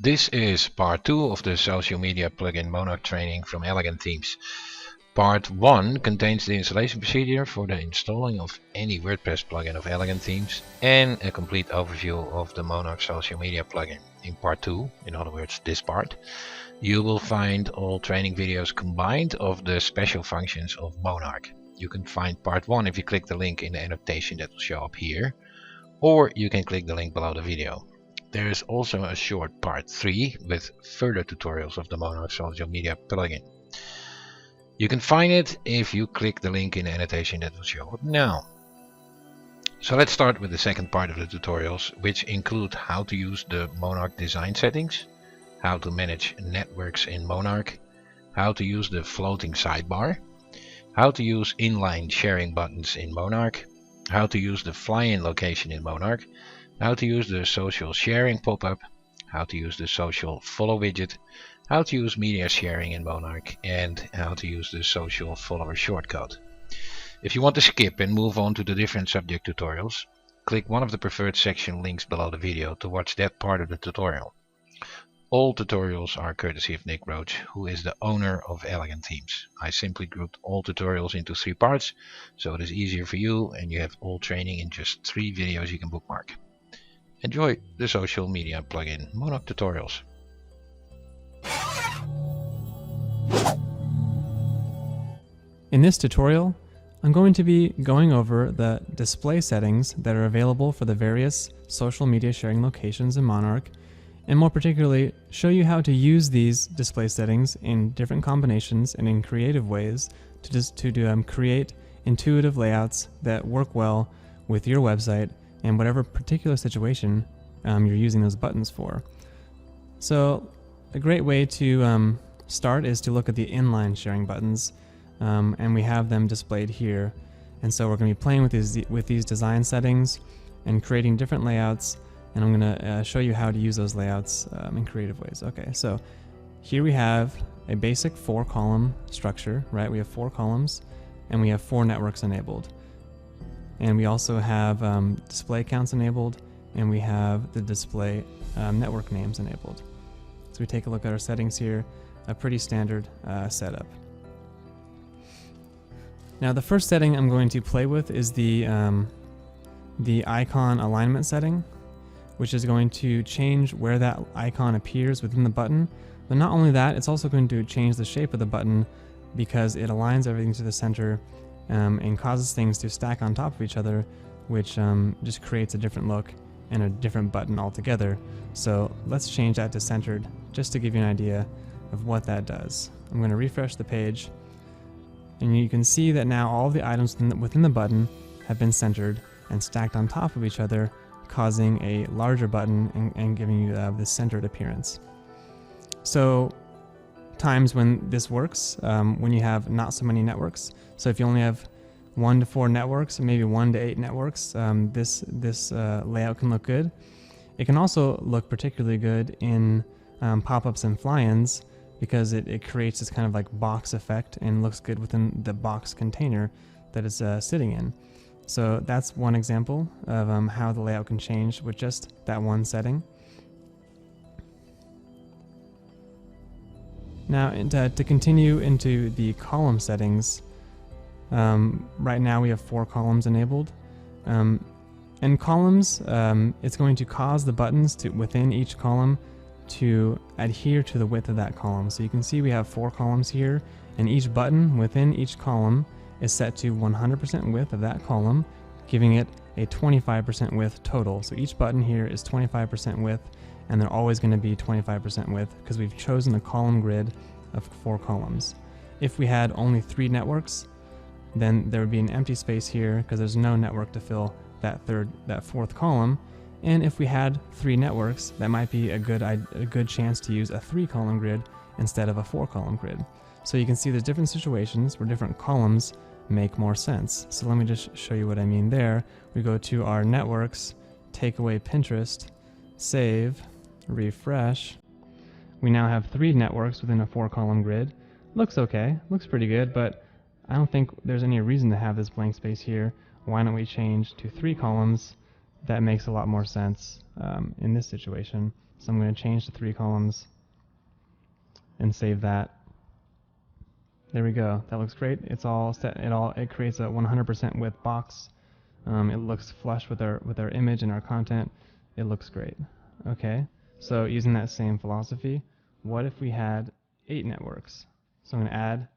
This is part 2 of the social media plugin Monarch training from Elegant Themes. Part 1 contains the installation procedure for the installing of any WordPress plugin of Elegant Themes and a complete overview of the Monarch social media plugin. In part 2, in other words this part, you will find all training videos combined of the special functions of Monarch. You can find part 1 if you click the link in the annotation that will show up here, or you can click the link below the video. There is also a short part 3 with further tutorials of the Monarch social media plugin. You can find it if you click the link in the annotation that will show up now. So let's start with the second part of the tutorials, which include how to use the Monarch design settings, how to manage networks in Monarch, how to use the floating sidebar, how to use inline sharing buttons in Monarch, how to use the Flyin location in Monarch, how to use the social sharing pop-up, how to use the social follow widget, how to use media sharing in Monarch, and how to use the social follower shortcode. If you want to skip and move on to the different subject tutorials, click one of the preferred section links below the video to watch that part of the tutorial. All tutorials are courtesy of Nick Roach, who is the owner of Elegant Themes. I simply grouped all tutorials into 3 parts, so it is easier for you and you have all training in just 3 videos you can bookmark. Enjoy the social media plugin Monarch tutorials. In this tutorial, I'm going to be going over the display settings that are available for the various social media sharing locations in Monarch, and more particularly, show you how to use these display settings in different combinations and in creative ways to create intuitive layouts that work well with your website and whatever particular situation you're using those buttons for. So a great way to start is to look at the inline sharing buttons, and we have them displayed here. And so we're going to be playing with these design settings and creating different layouts, and I'm going to show you how to use those layouts in creative ways. Okay, so here we have a basic 4-column structure, right? We have 4 columns and we have 4 networks enabled. And we also have display counts enabled, and we have the display network names enabled. So we take a look at our settings here, a pretty standard setup. Now the first setting I'm going to play with is the icon alignment setting, which is going to change where that icon appears within the button. But not only that, it's also going to change the shape of the button because it aligns everything to the center and causes things to stack on top of each other, which just creates a different look and a different button altogether. So let's change that to centered just to give you an idea of what that does. I'm going to refresh the page, and you can see that now all of the items within the button have been centered and stacked on top of each other, causing a larger button and giving you this centered appearance. So times when this works, when you have not so many networks. So if you only have 1 to 4 networks, maybe 1 to 8 networks, this layout can look good. It can also look particularly good in pop-ups and fly-ins because it creates this kind of like box effect and looks good within the box container that it's sitting in. So that's one example of how the layout can change with just that one setting. Now, to continue into the column settings, right now we have 4 columns enabled. And columns, it's going to cause the buttons within each column to adhere to the width of that column. So you can see we have 4 columns here, and each button within each column is set to 100% width of that column, giving it a 25% width total. So each button here is 25% width, and they're always going to be 25% width because we've chosen a column grid of 4 columns. If we had only 3 networks, then there would be an empty space here because there's no network to fill that 4th column. And if we had 3 networks, that might be a good chance to use a 3-column grid instead of a 4-column grid. So you can see there's different situations where different columns make more sense. So let me just show you what I mean there. We go to our networks, take away Pinterest, save, refresh. We now have 3 networks within a 4-column grid. Looks okay, looks pretty good, but I don't think there's any reason to have this blank space here. Why don't we change to 3 columns that makes a lot more sense in this situation. So I'm going to change to 3 columns and save that. There we go. That looks great. It's all set. It creates a 100% width box. It looks flush with our image and our content. It looks great. Okay. So using that same philosophy, what if we had 8 networks? So I'm going to add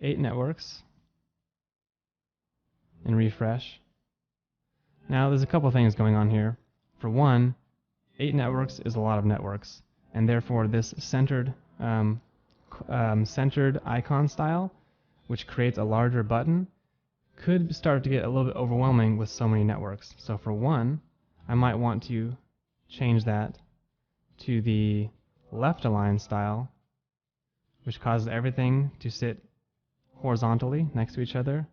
8 networks and refresh. Now there's a couple things going on here. For one, 8 networks is a lot of networks, and therefore this centered icon style, which creates a larger button, could start to get a little bit overwhelming with so many networks. So for one, I might want to change that to the left align style, which causes everything to sit horizontally next to each other,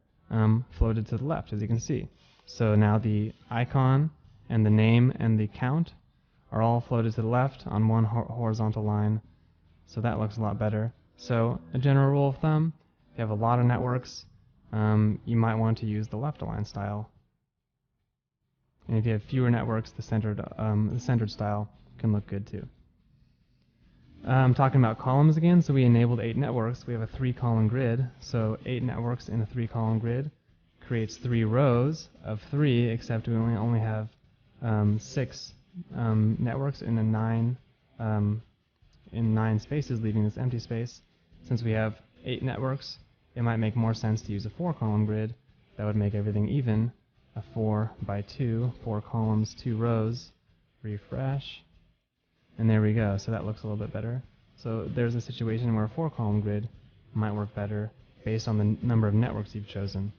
floated to the left, as you can see. So now the icon and the name and the count are all floated to the left on one horizontal line. So that looks a lot better. So a general rule of thumb, if you have a lot of networks, you might want to use the left align style. And if you have fewer networks, the centered style can look good too. Talking about columns again, so we enabled 8 networks. We have a 3-column grid, so 8 networks in a 3-column grid creates 3 rows of 3, except we only have 6 networks in 9 spaces, leaving this empty space. Since we have 8 networks, it might make more sense to use a 4-column grid. That would make everything even. A 4 by 2, 4 columns, 2 rows. Refresh. And there we go. So that looks a little bit better. So there's a situation where a 4-column grid might work better based on the number of networks you've chosen,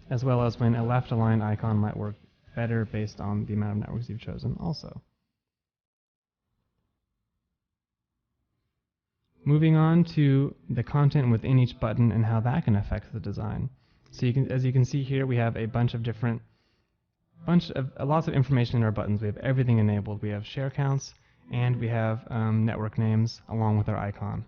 as well as when a left-aligned icon might work better based on the amount of networks you've chosen also. Moving on to the content within each button and how that can affect the design. So as you can see here, we have a bunch of lots of information in our buttons. We have everything enabled. We have share counts, and we have network names along with our icon.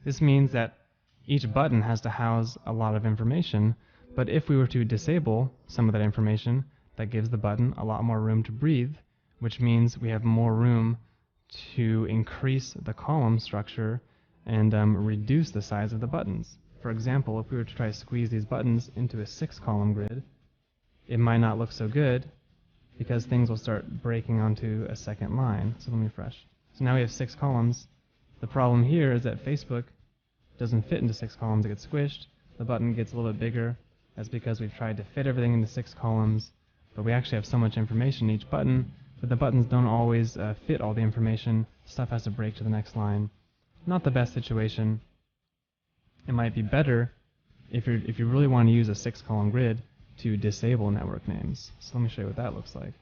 This means that each button has to house a lot of information, but if we were to disable some of that information, that gives the button a lot more room to breathe, which means we have more room to increase the column structure and reduce the size of the buttons. For example, if we were to try to squeeze these buttons into a 6-column grid, it might not look so good because things will start breaking onto a second line. So let me refresh. So now we have 6 columns. The problem here is that Facebook doesn't fit into 6 columns. It gets squished. The button gets a little bit bigger. That's because we've tried to fit everything into 6 columns, but we actually have so much information in each button, but the buttons don't always fit all the information. Stuff has to break to the next line. Not the best situation. It might be better if you really want to use a 6-column grid to disable network names. So let me show you what that looks like.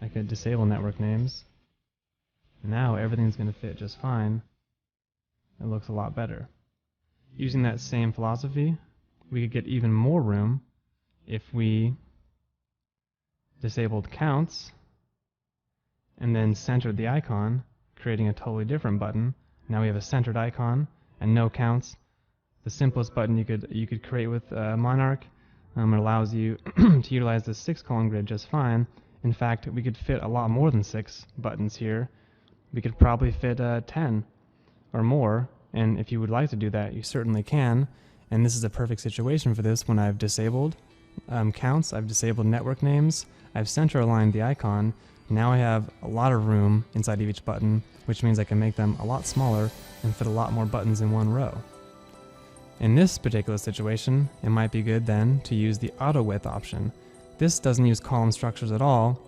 I could disable network names. Now everything's going to fit just fine. It looks a lot better. Using that same philosophy, we could get even more room if we disabled counts and then centered the icon, creating a totally different button. Now we have a centered icon and no counts. The simplest button you could create with Monarch. It allows you to utilize the 6-column grid just fine. In fact, we could fit a lot more than 6 buttons here. We could probably fit 10 or more, and if you would like to do that, you certainly can. And this is a perfect situation for this when I've disabled counts, I've disabled network names, I've center aligned the icon. Now I have a lot of room inside of each button, which means I can make them a lot smaller and fit a lot more buttons in one row. In this particular situation, it might be good then to use the auto width option. This doesn't use column structures at all.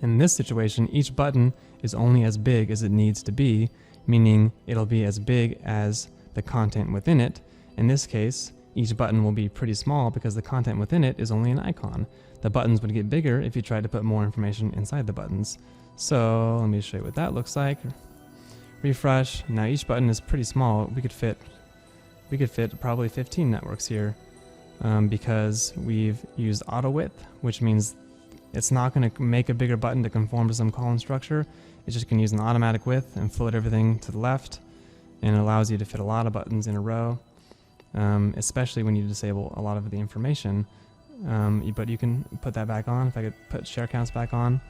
In this situation, each button is only as big as it needs to be, meaning it'll be as big as the content within it. In this case, each button will be pretty small because the content within it is only an icon. The buttons would get bigger if you tried to put more information inside the buttons. So let me show you what that looks like. Refresh. Now each button is pretty small. We could fit probably 15 networks here because we've used auto width, which means it's not going to make a bigger button to conform to some column structure. It's just going to use an automatic width and float everything to the left, and it allows you to fit a lot of buttons in a row, especially when you disable a lot of the information but you can put that back on. If I could put share counts back on,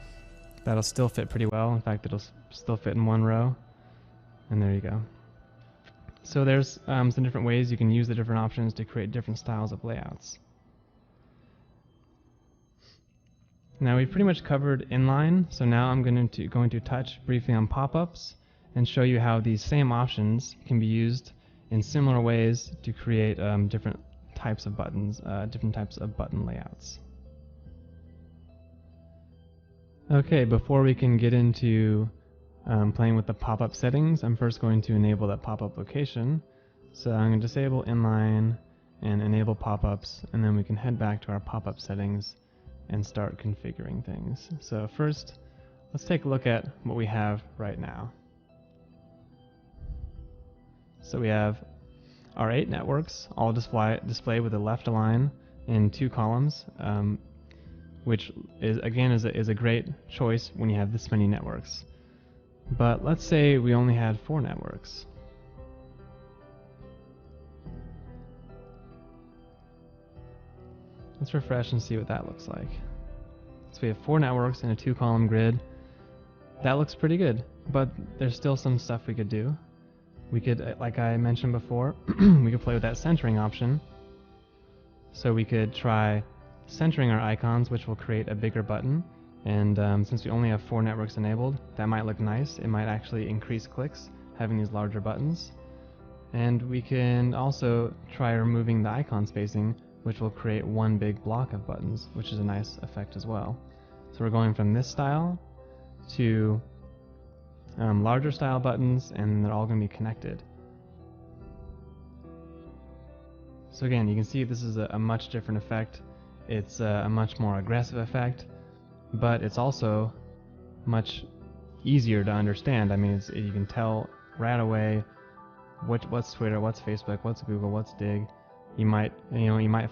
that'll still fit pretty well. In fact, it'll still fit in one row. And there you go. So there's some different ways you can use the different options to create different styles of layouts. Now we've pretty much covered inline, so now I'm going to touch briefly on pop-ups and show you how these same options can be used in similar ways to create different types of buttons, different types of button layouts. Okay, before we can get into playing with the pop-up settings, I'm first going to enable that pop-up location. So I'm going to disable inline and enable pop-ups, and then we can head back to our pop-up settings and start configuring things. So first, let's take a look at what we have right now. So we have our 8 networks, all displayed with a left align in 2 columns, which is again is a great choice when you have this many networks. But let's say we only had 4 networks. Let's refresh and see what that looks like. So we have 4 networks in a 2-column grid. That looks pretty good, but there's still some stuff we could do. We could, like I mentioned before, we could play with that centering option. So we could try centering our icons, which will create a bigger button. And since we only have 4 networks enabled, that might look nice. It might actually increase clicks, having these larger buttons. And we can also try removing the icon spacing, which will create one big block of buttons, which is a nice effect as well. So we're going from this style to larger style buttons, and they're all going to be connected. So again, you can see this is a much different effect. It's a much more aggressive effect, but it's also much easier to understand. I mean, you can tell right away what's Twitter, what's Facebook, what's Google, what's Dig. You might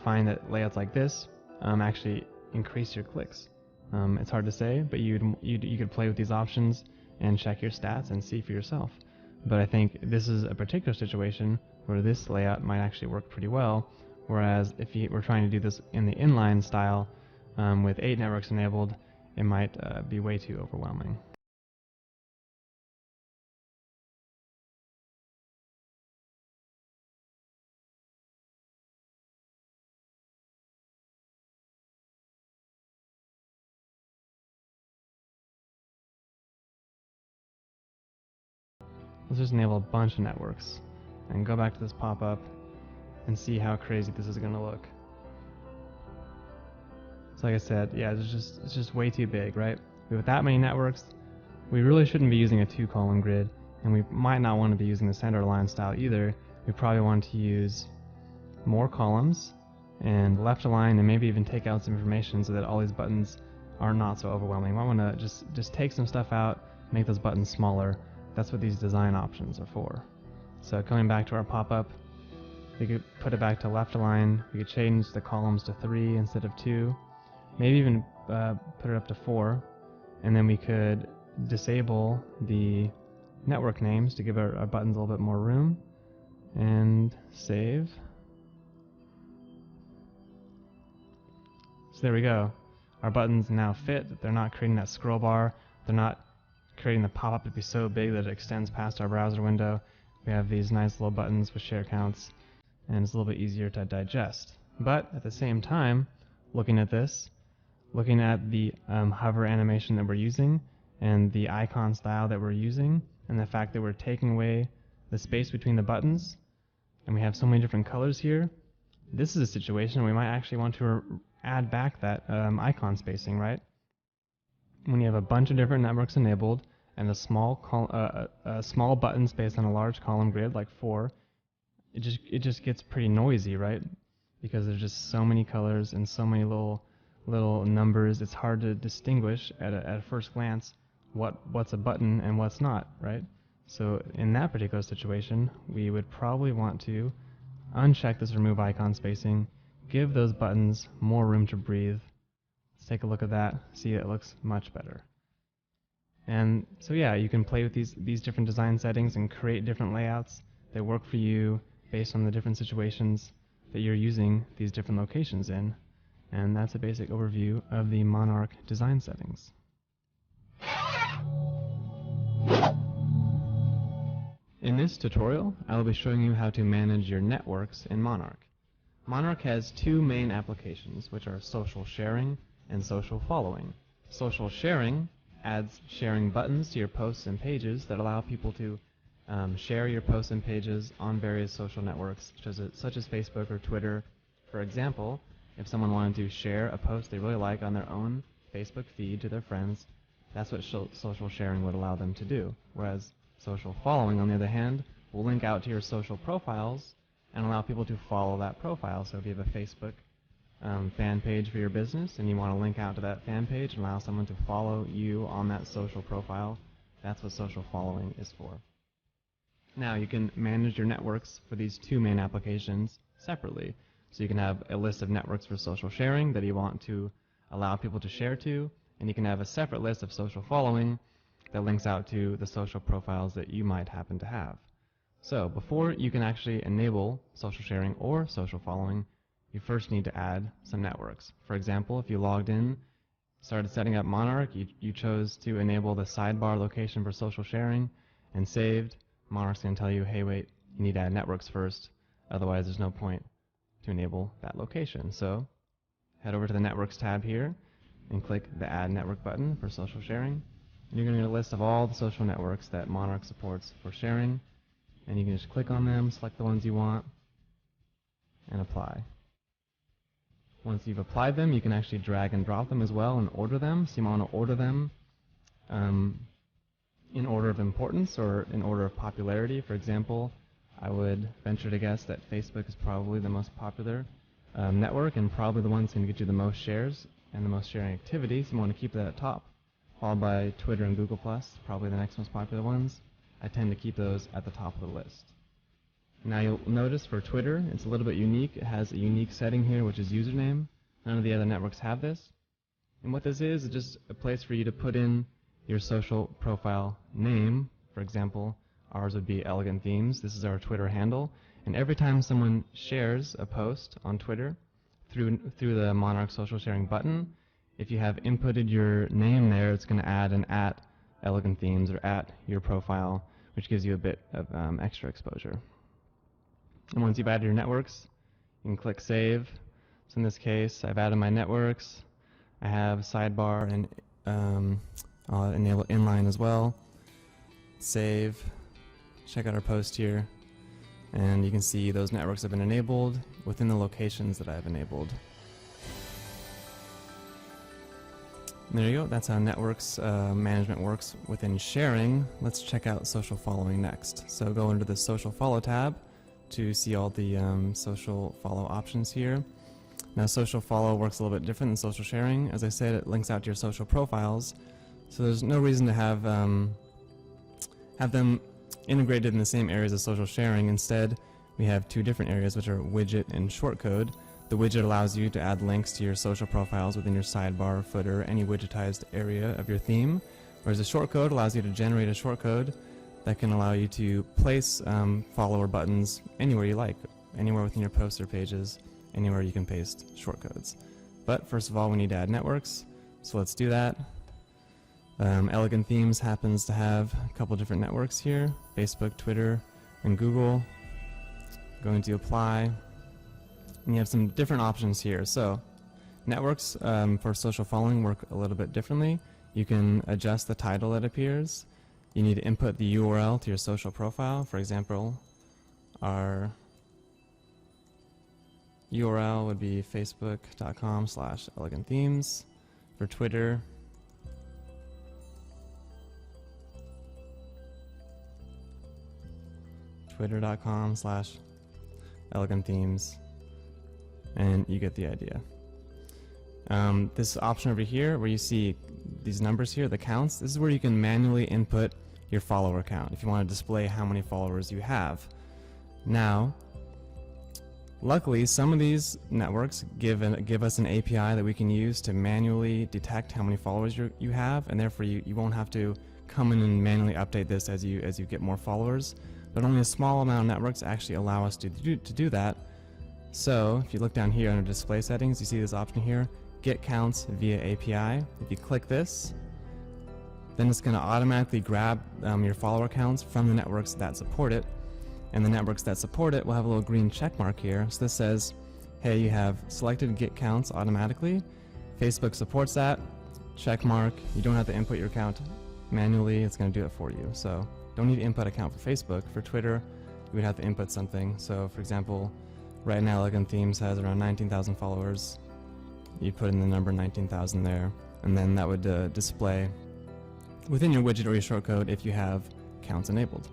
find that layouts like this actually increase your clicks. It's hard to say, but you could play with these options and check your stats and see for yourself. But I think this is a particular situation where this layout might actually work pretty well, whereas if you were trying to do this in the inline style with 8 networks enabled, it might be way too overwhelming. Let's just enable a bunch of networks and go back to this pop-up and see how crazy this is going to look. So like I said, yeah, it's just way too big, right? With that many networks, we really shouldn't be using a 2-column grid, and we might not want to be using the center align style either. We probably want to use more columns and left align, and maybe even take out some information so that all these buttons are not so overwhelming. You might want to just take some stuff out, make those buttons smaller. That's what these design options are for. So coming back to our pop-up, we could put it back to left align. We could change the columns to 3 instead of 2. Maybe even put it up to 4. And then we could disable the network names to give our buttons a little bit more room. And save. So there we go. Our buttons now fit. They're not creating that scroll bar. They're not creating the pop-up to be so big that it extends past our browser window. We have these nice little buttons with share counts, and it's a little bit easier to digest. But at the same time, looking at this, looking at the hover animation that we're using, and the icon style that we're using, and the fact that we're taking away the space between the buttons, and we have so many different colors here, this is a situation where we might actually want to add back that icon spacing, right? When you have a bunch of different networks enabled and a small button space on a large column grid like 4, it just gets pretty noisy, right? Because there's just so many colors and so many little numbers. It's hard to distinguish at a first glance what's a button and what's not, right? So in that particular situation, we would probably want to uncheck this remove icon spacing, give those buttons more room to breathe. Let's take a look at that, see it looks much better. And so yeah, you can play with these different design settings and create different layouts that work for you based on the different situations that you're using these different locations in. And that's a basic overview of the Monarch design settings. In this tutorial, I will be showing you how to manage your networks in Monarch. Monarch has two main applications, which are social sharing and social following. Social sharing adds sharing buttons to your posts and pages that allow people to share your posts and pages on various social networks, such as Facebook or Twitter. For example, if someone wanted to share a post they really like on their own Facebook feed to their friends, that's what social sharing would allow them to do. Whereas social following, on the other hand, will link out to your social profiles and allow people to follow that profile. So if you have a Facebook fan page for your business and you want to link out to that fan page and allow someone to follow you on that social profile, that's what social following is for. Now you can manage your networks for these two main applications separately. So you can have a list of networks for social sharing that you want to allow people to share to, and you can have a separate list of social following that links out to the social profiles that you might happen to have. So before you can actually enable social sharing or social following, you first need to add some networks. For example, if you logged in, started setting up Monarch, you chose to enable the sidebar location for social sharing and saved, Monarch's going to tell you, hey wait, you need to add networks first, otherwise there's no point to enable that location. So head over to the Networks tab here and click the Add Network button for social sharing. And you're going to get a list of all the social networks that Monarch supports for sharing. And you can just click on them, select the ones you want, and apply. Once you've applied them, you can actually drag and drop them as well and order them. So you want to order them in order of importance or in order of popularity. For example, I would venture to guess that Facebook is probably the most popular network and probably the one that's going to get you the most shares and the most sharing activity. So you want to keep that at top, followed by Twitter and Google+, probably the next most popular ones. I tend to keep those at the top of the list. Now you'll notice for Twitter, it's a little bit unique. It has a unique setting here, which is username. None of the other networks have this. And what this is just a place for you to put in your social profile name. For example, ours would be Elegant Themes. This is our Twitter handle. And every time someone shares a post on Twitter through the Monarch social sharing button, if you have inputted your name there, it's going to add an @Elegant Themes or @your profile, which gives you a bit of extra exposure. And once you've added your networks, you can click Save. So in this case, I've added my networks. I have Sidebar and I'll enable Inline as well. Save. Check out our post here. And you can see those networks have been enabled within the locations that I've enabled. And there you go. That's how networks management works within sharing. Let's check out social following next. So go into the social follow tab to see all the social follow options here. Now social follow works a little bit different than social sharing. As I said, it links out to your social profiles, so there's no reason to have them integrated in the same areas as social sharing. Instead, we have two different areas, which are Widget and Shortcode. The widget allows you to add links to your social profiles within your sidebar, footer, any widgetized area of your theme, whereas the shortcode allows you to generate a shortcode that can allow you to place follower buttons anywhere you like, anywhere within your posts or pages, anywhere you can paste shortcodes. But first of all, we need to add networks, so let's do that. Elegant Themes happens to have a couple different networks here, Facebook, Twitter, and Google. Going to apply, and you have some different options here. So networks for social following work a little bit differently. You can adjust the title that appears. You need to input the URL to your social profile. For example, our URL would be facebook.com/elegantthemes. For Twitter, twitter.com/elegantthemes, and you get the idea. This option over here where you see these numbers here, the counts, this is where you can manually input your follower count if you want to display how many followers you have. Now, luckily, some of these networks give us an API that we can use to manually detect how many followers you have, and therefore you won't have to come in and manually update this as you get more followers. But only a small amount of networks actually allow us to do that. So if you look down here under display settings, you see this option here, get counts via API. If you click this, then it's going to automatically grab your follower counts from the networks that support it, and the networks that support it will have a little green check mark here. So this says, hey, you have selected get counts automatically. Facebook supports that. Check mark. You don't have to input your account manually. It's going to do it for you. So don't need to input account for Facebook. For Twitter, you would have to input something. So for example, right now Elegant Themes has around 19,000 followers. You put in the number 19,000 there, and then that would display within your widget or your shortcode if you have counts enabled.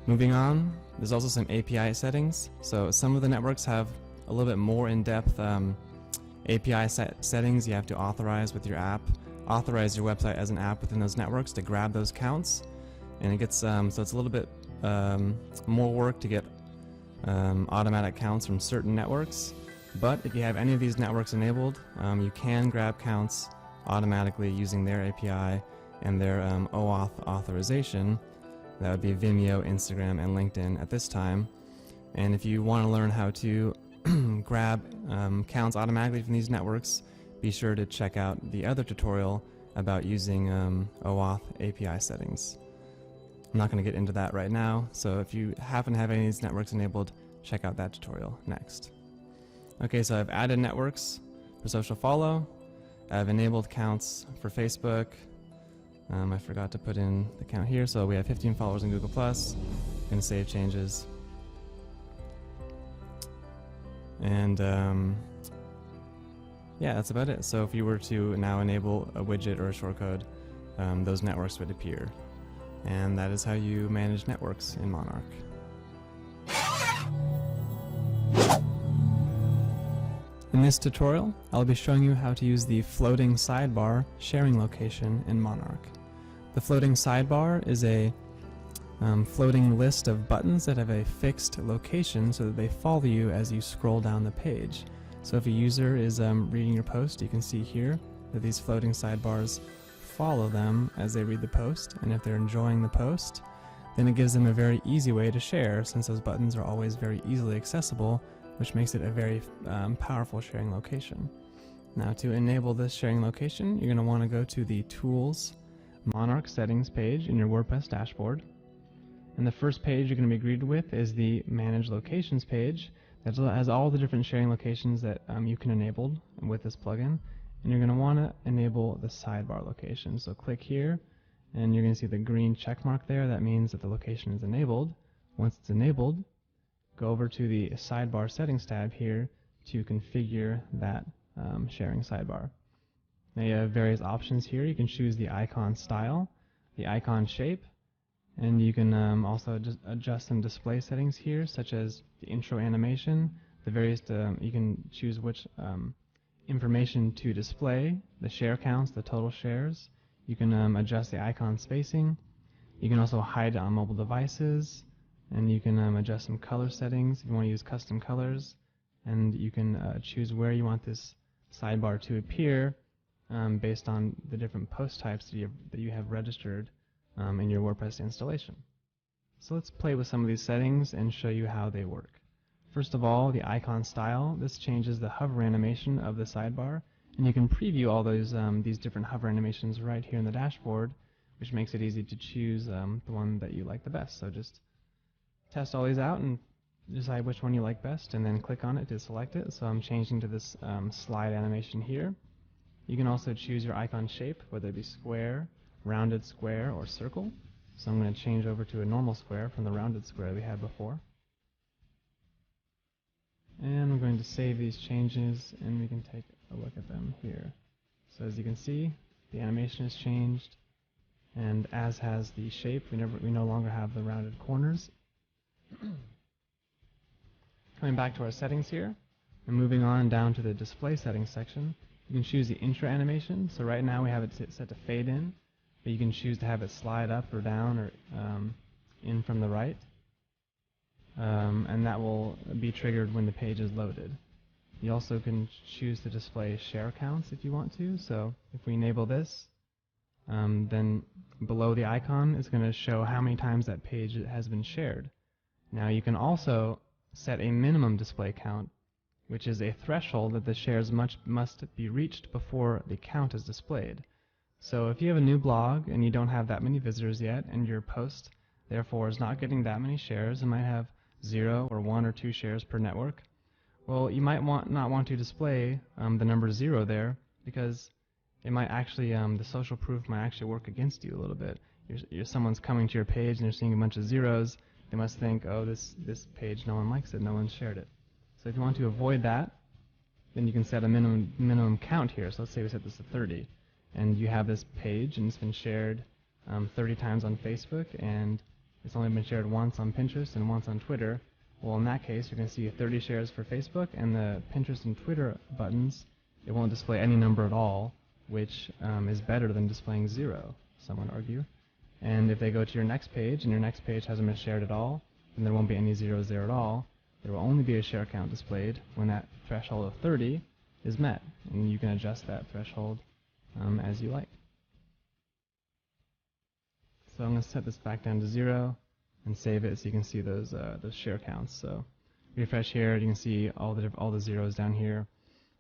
Moving on, there's also some API settings. So some of the networks have a little bit more in-depth API settings you have to authorize with your app. Authorize your website as an app within those networks to grab those counts, and it gets so it's a little bit more work to get automatic counts from certain networks. But if you have any of these networks enabled, you can grab counts automatically using their API and their OAuth authorization. That would be Vimeo, Instagram, and LinkedIn at this time. And if you want to learn how to grab counts automatically from these networks, be sure to check out the other tutorial about using OAuth API settings. I'm not going to get into that right now, so if you happen to have any of these networks enabled, check out that tutorial next. Okay, so I've added networks for social follow. I've enabled counts for Facebook. I forgot to put in the count here, so we have 15 followers in Google+. I'm going to save changes. And yeah, that's about it. So if you were to now enable a widget or a shortcode, those networks would appear. And that is how you manage networks in Monarch. In this tutorial, I'll be showing you how to use the floating sidebar sharing location in Monarch. The floating sidebar is a floating list of buttons that have a fixed location so that they follow you as you scroll down the page. So if a user is reading your post, you can see here that these floating sidebars follow them as they read the post, and if they're enjoying the post, then it gives them a very easy way to share, since those buttons are always very easily accessible, which makes it a very powerful sharing location. Now, to enable this sharing location, you're going to want to go to the Tools Monarch Settings page in your WordPress dashboard. And the first page you're going to be greeted with is the Manage Locations page that has all the different sharing locations that you can enable with this plugin. And you're going to want to enable the sidebar location. So click here, and you're going to see the green check mark there. That means that the location is enabled. Once it's enabled, go over to the Sidebar Settings tab here to configure that sharing sidebar. Now you have various options here. You can choose the icon style, the icon shape, and you can also just adjust some display settings here, such as the intro animation, the various, you can choose which information to display, the share counts, the total shares. You can adjust the icon spacing. You can also hide it on mobile devices, and you can adjust some color settings if you want to use custom colors, and you can choose where you want this sidebar to appear based on the different post types that you have registered in your WordPress installation. So let's play with some of these settings and show you how they work. First of all, the icon style. This changes the hover animation of the sidebar, and you can preview all those these different hover animations right here in the dashboard, which makes it easy to choose the one that you like the best. So just test all these out and decide which one you like best, and then click on it to select it. So I'm changing to this slide animation here. You can also choose your icon shape, whether it be square, rounded square, or circle. So I'm going to change over to a normal square from the rounded square we had before. And I'm going to save these changes, and we can take a look at them here. So as you can see, the animation has changed, and as has the shape. We no longer have the rounded corners. Coming back to our settings here, and moving on down to the display settings section, you can choose the intro animation. So right now we have it set to fade in, but you can choose to have it slide up or down or in from the right. And that will be triggered when the page is loaded. You also can choose to display share counts if you want to. So if we enable this, then below the icon it's going to show how many times that page has been shared. Now you can also set a minimum display count, which is a threshold that the shares must be reached before the count is displayed. So if you have a new blog and you don't have that many visitors yet, and your post therefore is not getting that many shares, it might have 0 or 1 or 2 shares per network, well, you might not want to display the number 0 there, because it might actually, the social proof might actually work against you a little bit. Someone's coming to your page and they're seeing a bunch of zeros, they must think, oh, this page, no one likes it, no one shared it. So if you want to avoid that, then you can set a minimum count here. So let's say we set this to 30, and you have this page and it's been shared 30 times on Facebook, and it's only been shared once on Pinterest and once on Twitter. Well, in that case, you're going to see 30 shares for Facebook, and the Pinterest and Twitter buttons, it won't display any number at all, which is better than displaying 0, some would argue. And if they go to your next page, and your next page hasn't been shared at all, then there won't be any zeros there at all. There will only be a share count displayed when that threshold of 30 is met, and you can adjust that threshold as you like. So I'm going to set this back down to 0 and save it so you can see those share counts. So refresh here, you can see all the zeros down here.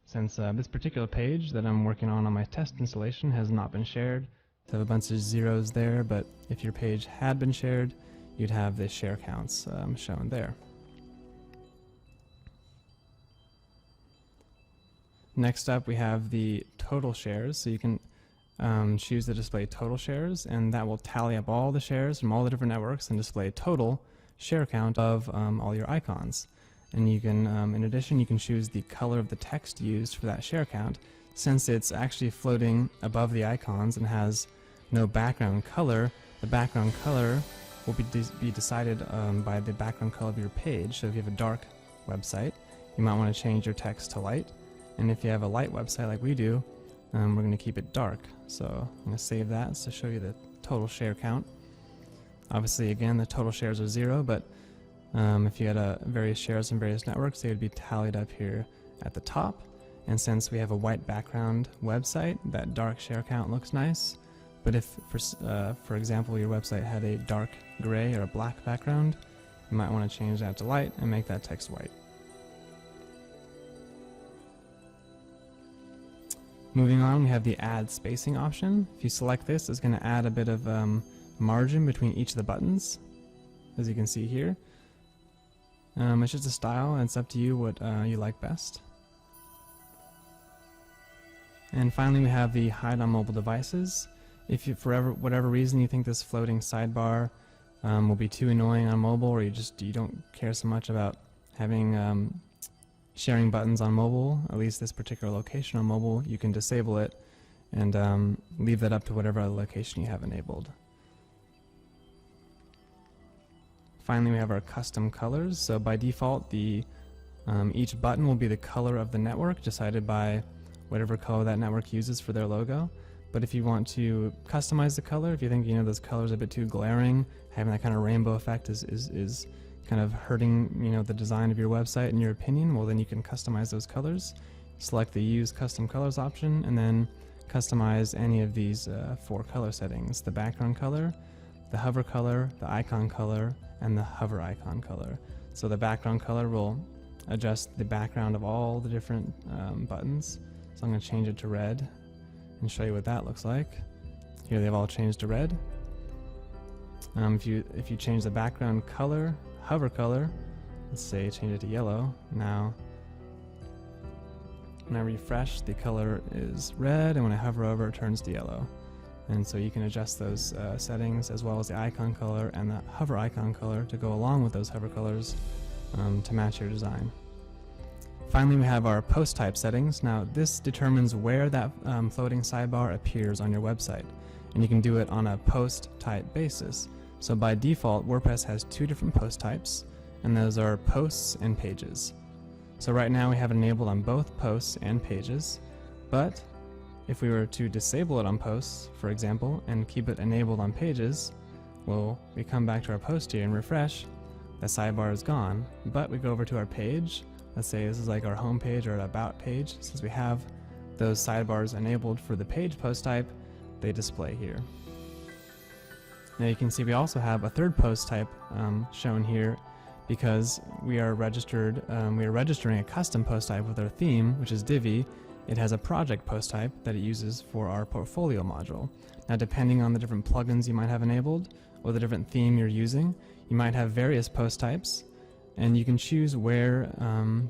Since this particular page that I'm working on my test installation has not been shared, so I have a bunch of zeros there, but if your page had been shared, you'd have the share counts shown there. Next up, we have the total shares. So you can choose to display total shares, and that will tally up all the shares from all the different networks and display a total share count of all your icons. And you can, in addition, you can choose the color of the text used for that share count. Since it's actually floating above the icons and has no background color, the background color will be decided by the background color of your page. So if you have a dark website, you might want to change your text to light. And if you have a light website like we do, we're going to keep it dark. So I'm going to save that to show you the total share count. Obviously, again, the total shares are 0, but if you had various shares in various networks, they would be tallied up here at the top. And since we have a white background website, that dark share count looks nice. But if, for example, your website had a dark gray or a black background, you might want to change that to light and make that text white. Moving on, we have the add spacing option. If you select this, it's going to add a bit of margin between each of the buttons, as you can see here. It's just a style, and it's up to you what you like best. And finally, we have the hide on mobile devices. If you, for whatever reason, you think this floating sidebar will be too annoying on mobile, or you don't care so much about having sharing buttons on mobile, at least this particular location on mobile, you can disable it and leave that up to whatever other location you have enabled. Finally, we have our custom colors. So by default, each button will be the color of the network, decided by whatever color that network uses for their logo. But if you want to customize the color, if you think those colors are a bit too glaring, having that kind of rainbow effect is kind of hurting the design of your website in your opinion, well, then you can customize those colors. Select the Use Custom Colors option, and then customize any of these 4 color settings: the background color, the hover color, the icon color, and the hover icon color. So the background color will adjust the background of all the different buttons. So I'm going to change it to red and show you what that looks like. Here they've all changed to red. If you change the background color, hover color, let's say change it to yellow. Now when I refresh, the color is red, and when I hover over, it turns to yellow. And so you can adjust those settings, as well as the icon color and the hover icon color, to go along with those hover colors to match your design. Finally, we have our post type settings. Now this determines where that floating sidebar appears on your website, and you can do it on a post type basis. So by default, WordPress has 2 different post types, and those are posts and pages. So right now we have it enabled on both posts and pages, but if we were to disable it on posts, for example, and keep it enabled on pages, well, we come back to our post here and refresh, the sidebar is gone. But we go over to our page, let's say this is like our home page or an about page. Since we have those sidebars enabled for the page post type, they display here. Now you can see we also have a third post type shown here. because we are registering a custom post type with our theme, which is Divi. It has a project post type that it uses for our portfolio module. Now, depending on the different plugins you might have enabled or the different theme you're using, you might have various post types, and you can choose where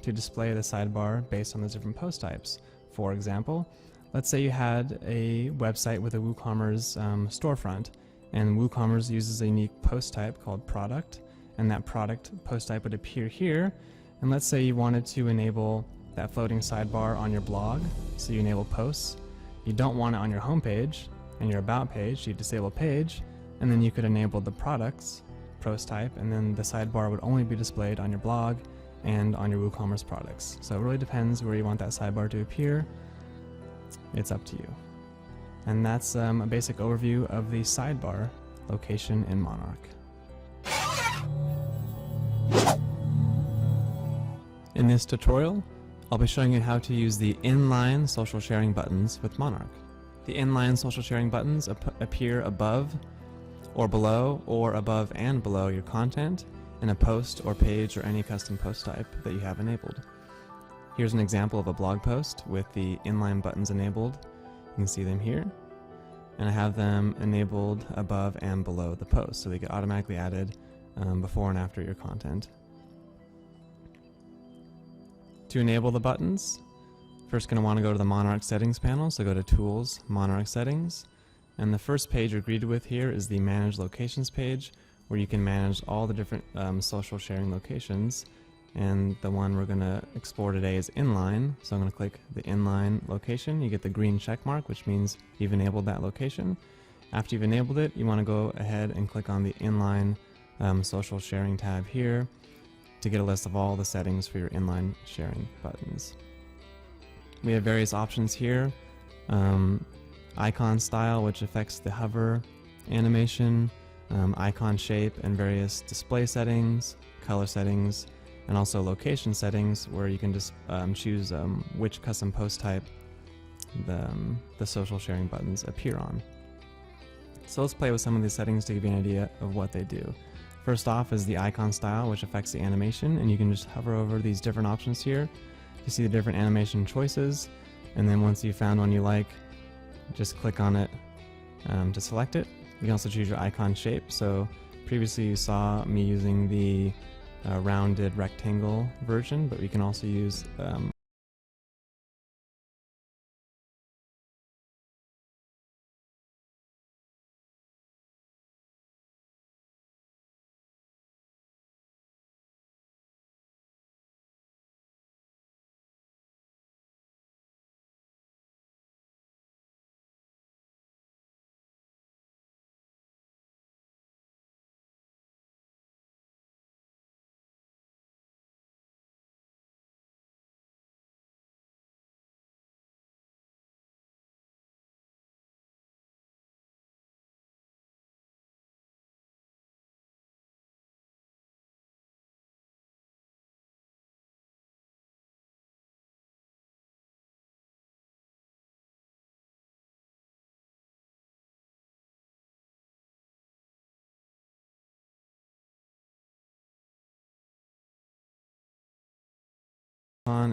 to display the sidebar based on those different post types. For example, let's say you had a website with a WooCommerce storefront, and WooCommerce uses a unique post type called product, and that product post type would appear here. And let's say you wanted to enable that floating sidebar on your blog, so you enable posts. You don't want it on your home page and your about page, so you disable page, and then you could enable the products post type, and then the sidebar would only be displayed on your blog and on your WooCommerce products. So it really depends where you want that sidebar to appear. It's up to you. And that's a basic overview of the sidebar location in Monarch. In this tutorial, I'll be showing you how to use the inline social sharing buttons with Monarch. The inline social sharing buttons appear above or below, or above and below your content in a post or page or any custom post type that you have enabled. Here's an example of a blog post with the inline buttons enabled. You can see them here. And I have them enabled above and below the post, so they get automatically added before and after your content. To enable the buttons, first going to want to go to the Monarch settings panel, so go to Tools, Monarch Settings, and the first page you're greeted with here is the Manage Locations page, where you can manage all the different social sharing locations, and the one we're going to explore today is Inline, so I'm going to click the Inline location. You get the green check mark, which means you've enabled that location. After you've enabled it, you want to go ahead and click on the Inline social sharing tab here to get a list of all the settings for your inline sharing buttons. We have various options here. Icon style, which affects the hover animation, icon shape and various display settings, color settings, and also location settings, where you can just choose which custom post type the social sharing buttons appear on. So let's play with some of these settings to give you an idea of what they do. First off is the icon style, which affects the animation, and you can just hover over these different options here to see the different animation choices, and then once you've found one you like, just click on it to select it. You can also choose your icon shape. So previously you saw me using the rounded rectangle version, but we can also use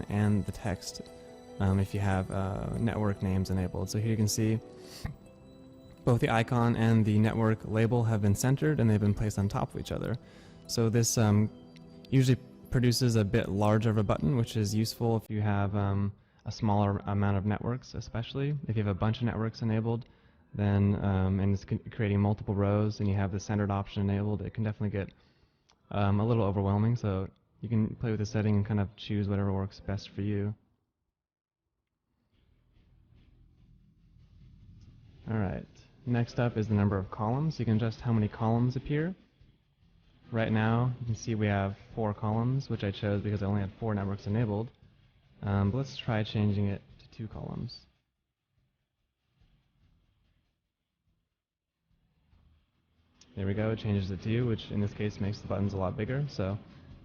and the text if you have network names enabled. So here you can see both the icon and the network label have been centered and they've been placed on top of each other. So this usually produces a bit larger of a button, which is useful if you have a smaller amount of networks, especially if you have a bunch of networks enabled, then and it's creating multiple rows and you have the centered option enabled, it can definitely get a little overwhelming. So you can play with the setting and kind of choose whatever works best for you. Alright, next up is the number of columns. You can adjust how many columns appear. Right now, you can see we have 4 columns, which I chose because I only had 4 networks enabled. But let's try changing it to 2 columns. There we go, it changes it to 2, which in this case makes the buttons a lot bigger. So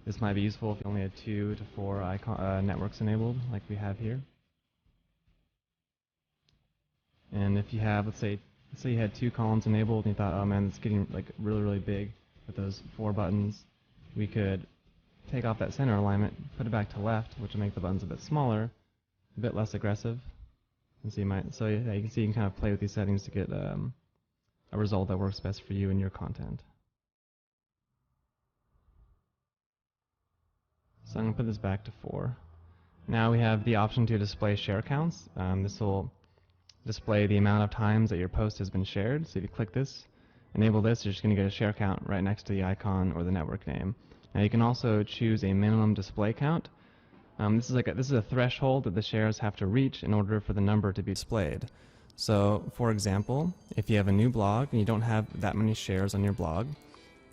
this might be useful if you only had 2 to 4 networks enabled, like we have here. And if you have, let's say you had 2 columns enabled and you thought, oh man, it's getting like really big with those 4 buttons, we could take off that center alignment, put it back to left, which will make the buttons a bit smaller, a bit less aggressive. And so yeah, you can see you can kind of play with these settings to get a result that works best for you and your content. So I'm going to put this back to 4. Now we have the option to display share counts. This will display the amount of times that your post has been shared. So if you click this, enable this, you're just going to get a share count right next to the icon or the network name. Now you can also choose a minimum display count. This is a threshold that the shares have to reach in order for the number to be displayed. So for example, if you have a new blog and you don't have that many shares on your blog,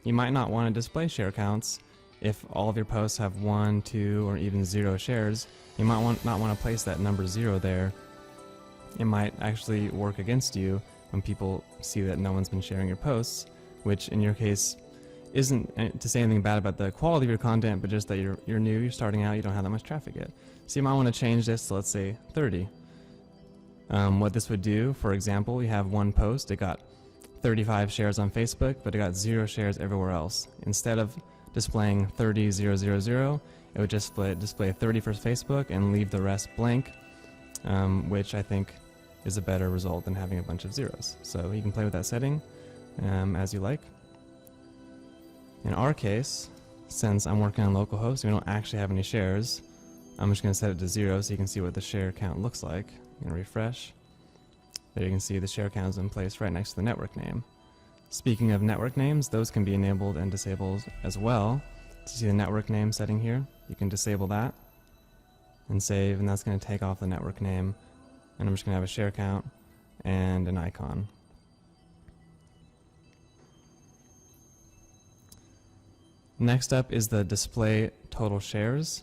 you might not want to display share counts. If all of your posts have 1, 2, or even 0 shares, you might not want to place that number 0 there. It might actually work against you when people see that no one's been sharing your posts, which in your case isn't to say anything bad about the quality of your content, but just that you're new, you're starting out, you don't have that much traffic yet. So you might want to change this to, let's say, 30. What this would do, for example, you have one post, it got 35 shares on Facebook, but it got 0 shares everywhere else. Instead of displaying 30, 0, 0, 0, it would just display 30 for Facebook and leave the rest blank, which I think is a better result than having a bunch of zeros. So you can play with that setting as you like. In our case, since I'm working on localhost, we don't actually have any shares, I'm just going to set it to 0 so you can see what the share count looks like. I'm going to refresh. There you can see the share count is in place right next to the network name. Speaking of network names, those can be enabled and disabled as well. To see the network name setting here, you can disable that and save, and that's going to take off the network name, and I'm just going to have a share count and an icon. Next up is the display total shares.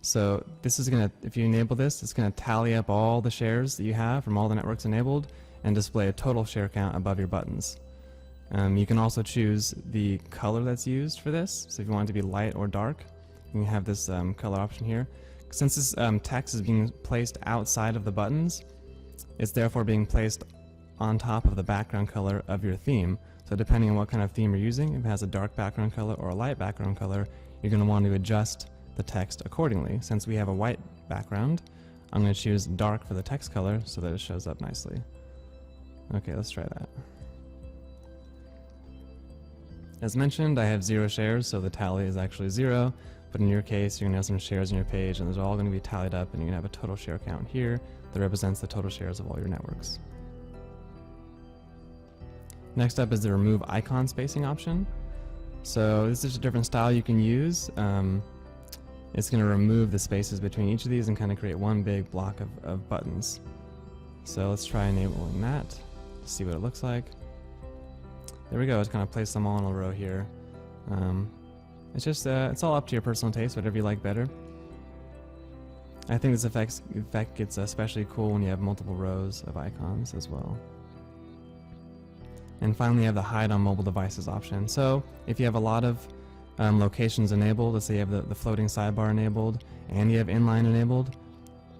So this is going to, if you enable this, it's going to tally up all the shares that you have from all the networks enabled and display a total share count above your buttons. You can also choose the color that's used for this. So if you want it to be light or dark, you can have this color option here. Since this text is being placed outside of the buttons, it's therefore being placed on top of the background color of your theme. So depending on what kind of theme you're using, if it has a dark background color or a light background color, you're going to want to adjust the text accordingly. Since we have a white background, I'm going to choose dark for the text color so that it shows up nicely. Okay, let's try that. As mentioned, I have 0 shares, so the tally is actually 0, but in your case, you're going to have some shares on your page, and those are all going to be tallied up, and you're going to have a total share count here that represents the total shares of all your networks. Next up is the remove icon spacing option. So this is a different style you can use. It's going to remove the spaces between each of these and kind of create one big block of buttons. So let's try enabling that to see what it looks like. There we go, it's kind of place them all in a row here. It's just, it's all up to your personal taste, whatever you like better. I think this effect gets especially cool when you have multiple rows of icons as well. And finally, you have the hide on mobile devices option. So if you have a lot of locations enabled, let's say you have the floating sidebar enabled and you have inline enabled,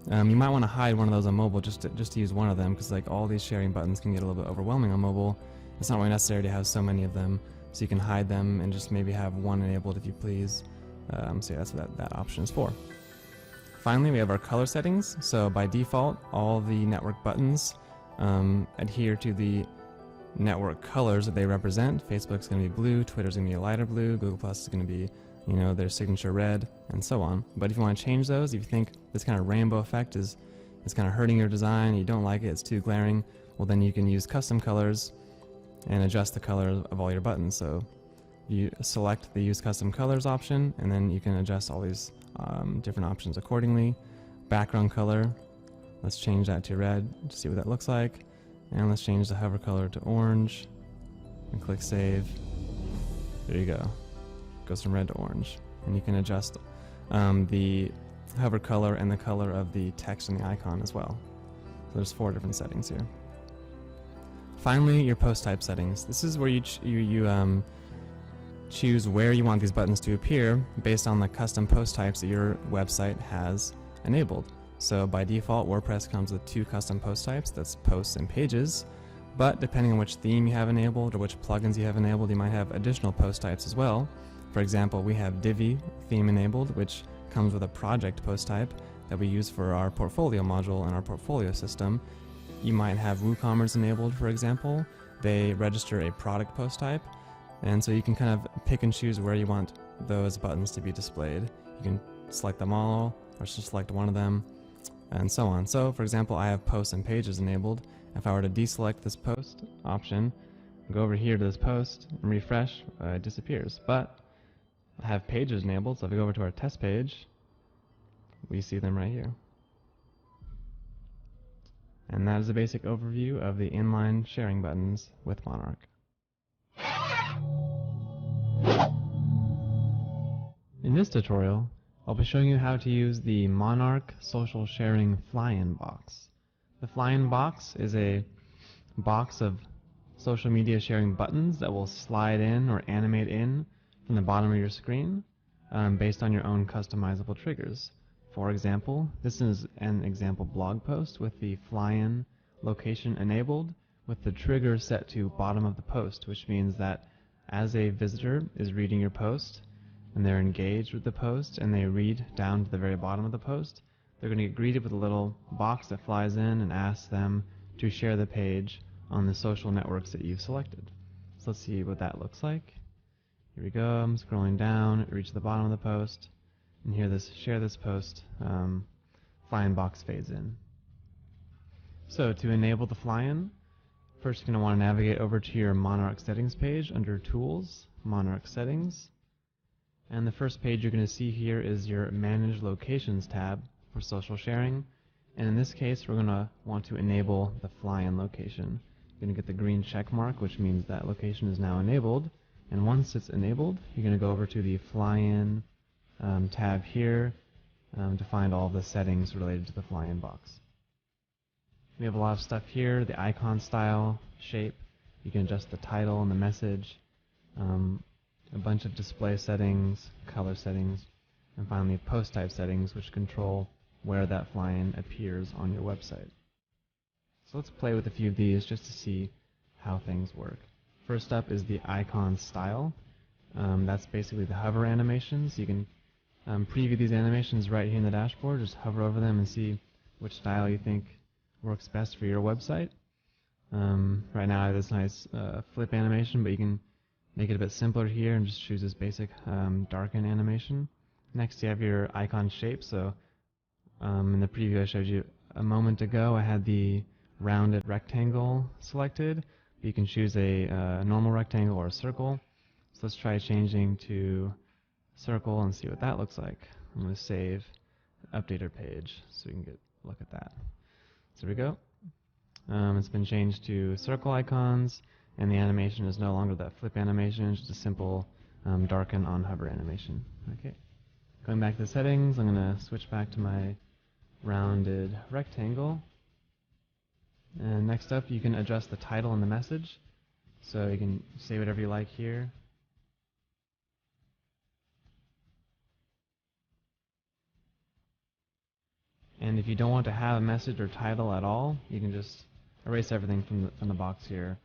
you might want to hide one of those on mobile just to use one of them, because like all these sharing buttons can get a little bit overwhelming on mobile. It's not really necessary to have so many of them, so you can hide them and just maybe have one enabled if you please. So yeah, that's what that option is for. Finally, we have our color settings. So by default, all the network buttons adhere to the network colors that they represent. Facebook's going to be blue, Twitter's going to be a lighter blue, Google Plus is going to be, you know, their signature red, and so on. But if you want to change those, if you think this kind of rainbow effect is kind of hurting your design, you don't like it, it's too glaring, well then you can use custom colors and adjust the color of all your buttons. So you select the use custom colors option, and then you can adjust all these different options accordingly. Background color, let's change that to red to see what that looks like. And let's change the hover color to orange and click save. There you go. It goes from red to orange. And you can adjust the hover color and the color of the text and the icon as well. So there's 4 different settings here. Finally, your post type settings. This is where you choose where you want these buttons to appear based on the custom post types that your website has enabled. So by default, WordPress comes with 2 custom post types, that's posts and pages. But depending on which theme you have enabled or which plugins you have enabled, you might have additional post types as well. For example, we have Divi theme enabled, which comes with a project post type that we use for our portfolio module and our portfolio system. You might have WooCommerce enabled, for example. They register a product post type, and so you can kind of pick and choose where you want those buttons to be displayed. You can select them all, or just select one of them, and so on. So, for example, I have posts and pages enabled. If I were to deselect this post option, go over here to this post and refresh, it disappears. But I have pages enabled, so if I go over to our test page, we see them right here. And that is a basic overview of the inline sharing buttons with Monarch. In this tutorial, I'll be showing you how to use the Monarch social sharing Flyin box. The Flyin box is a box of social media sharing buttons that will slide in or animate in from the bottom of your screen based on your own customizable triggers. For example, this is an example blog post with the Flyin location enabled with the trigger set to bottom of the post, which means that as a visitor is reading your post and they're engaged with the post and they read down to the very bottom of the post, they're going to get greeted with a little box that flies in and asks them to share the page on the social networks that you've selected. So let's see what that looks like. Here we go, I'm scrolling down, it reaches the bottom of the post, and here this share this post Flyin box fades in. So to enable the Flyin, first you're going to want to navigate over to your Monarch settings page under Tools, Monarch Settings, and the first page you're going to see here is your Manage Locations tab for social sharing, and in this case we're going to want to enable the Flyin location. You're going to get the green check mark, which means that location is now enabled, and once it's enabled you're going to go over to the Flyin tab here to find all the settings related to the Flyin box. We have a lot of stuff here, the icon style, shape, you can adjust the title and the message, a bunch of display settings, color settings, and finally post type settings, which control where that Flyin appears on your website. So let's play with a few of these just to see how things work. First up is the icon style. That's basically the hover animations. You can preview these animations right here in the dashboard. Just hover over them and see which style you think works best for your website. Right now I have this nice flip animation, but you can make it a bit simpler here and just choose this basic darken animation. Next you have your icon shape. So in the preview I showed you a moment ago, I had the rounded rectangle selected. You can choose a normal rectangle or a circle. So let's try changing to circle and see what that looks like. I'm going to save, update our page so we can get a look at that. So there we go. It's been changed to circle icons, and the animation is no longer that flip animation, it's just a simple darken on hover animation. Okay. Going back to the settings, I'm going to switch back to my rounded rectangle. And next up, you can adjust the title and the message. So you can say whatever you like here. And if you don't want to have a message or title at all, you can just erase everything from the box here,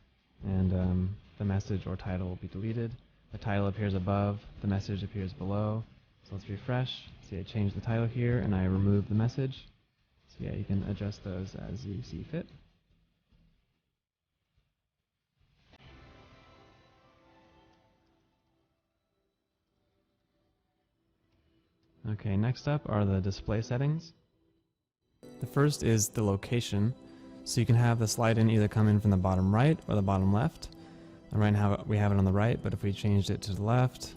and the message or title will be deleted. The title appears above, the message appears below. So let's refresh. See, I changed the title here and I removed the message. So yeah, you can adjust those as you see fit. Okay, next up are the display settings. The first is the location. So you can have the slide in either come in from the bottom right or the bottom left. And right now we have it on the right, but if we changed it to the left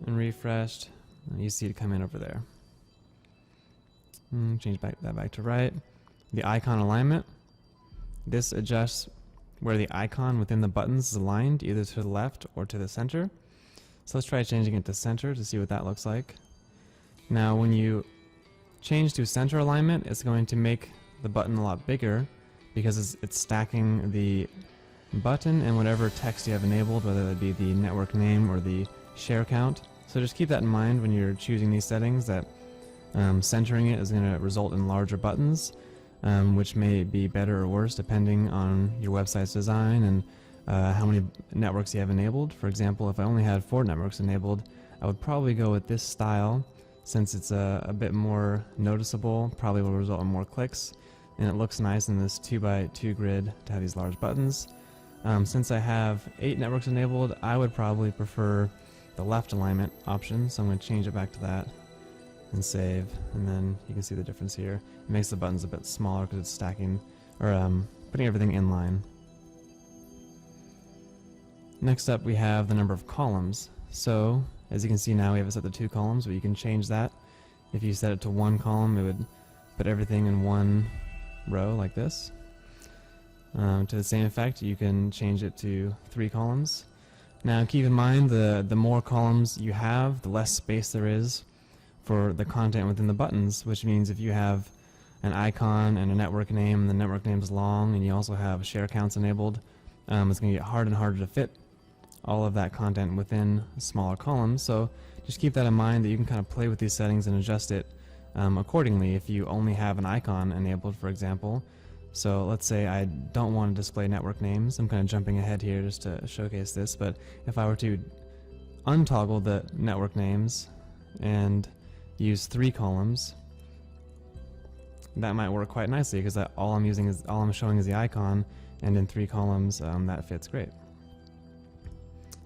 and refreshed, you see it come in over there. Change that back to right. The icon alignment. This adjusts where the icon within the buttons is aligned, either to the left or to the center. So let's try changing it to center to see what that looks like. Now when you change to center alignment, it's going to make the button a lot bigger because it's stacking the button and whatever text you have enabled, whether that be the network name or the share count. So just keep that in mind when you're choosing these settings, that centering it is going to result in larger buttons. which may be better or worse depending on your website's design and how many networks you have enabled. For example, if I only had 4 networks enabled, I would probably go with this style since it's a bit more noticeable, probably will result in more clicks, and it looks nice in this 2x2 grid to have these large buttons. Since I have 8 networks enabled, I would probably prefer the left alignment option, so I'm going to change it back to that and save, and then you can see the difference here. It makes the buttons a bit smaller because it's stacking, or putting everything in line. Next up we have the number of columns. So as you can see now we have it set to 2 columns, but you can change that. If you set it to 1 column, it would put everything in 1 row like this. To the same effect, you can change it to 3 columns. Now keep in mind, the more columns you have, the less space there is for the content within the buttons, which means if you have an icon and a network name, and the network name is long, and you also have share counts enabled, it's going to get harder and harder to fit all of that content within smaller columns. So just keep that in mind, that you can kind of play with these settings and adjust it accordingly if you only have an icon enabled, for example. So let's say I don't want to display network names. I'm kind of jumping ahead here just to showcase this, but if I were to untoggle the network names and use 3 columns, that might work quite nicely because all I'm showing is the icon, and in 3 columns that fits great.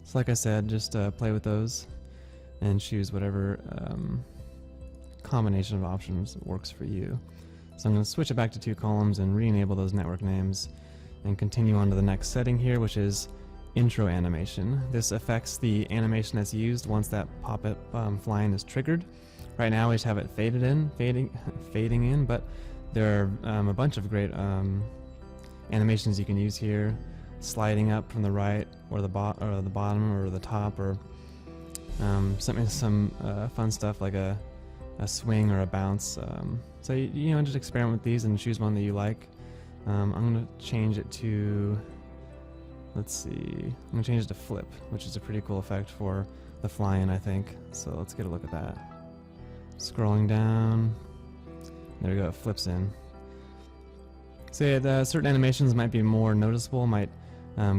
So like I said, just play with those and choose whatever combination of options works for you. So I'm going to switch it back to 2 columns and re-enable those network names and continue on to the next setting here, which is intro animation. This affects the animation that's used once that Popup Flyin is triggered. Right now we just have it fading in, but there are a bunch of great animations you can use here. Sliding up from the right or the bottom or the top, or some fun stuff like a swing or a bounce. So you know, just experiment with these and choose one that you like. I'm going to change it to, let's see, I'm going to change it to flip, which is a pretty cool effect for the Flyin, I think. So let's get a look at that. Scrolling down, there we go, it flips in. So yeah, certain animations might be more noticeable, might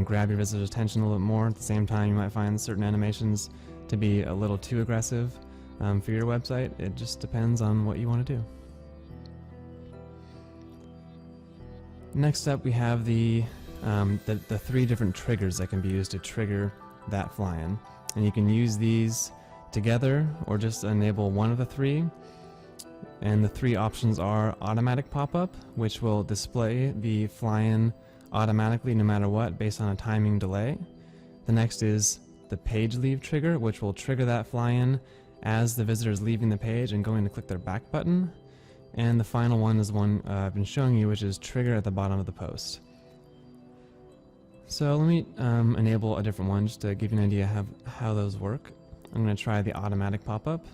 grab your visitor's attention a little bit more. At the same time, you might find certain animations to be a little too aggressive for your website. It just depends on what you want to do. Next up, we have the 3 different triggers that can be used to trigger that Flyin, and you can use these together or just enable one of the 3. And the 3 options are automatic pop-up, which will display the Flyin automatically no matter what based on a timing delay. The next is the page leave trigger, which will trigger that Flyin as the visitor is leaving the page and going to click their back button. And the final one is one I've been showing you, which is trigger at the bottom of the post. So let me enable a different one just to give you an idea of how those work. I'm going to try the automatic pop-up.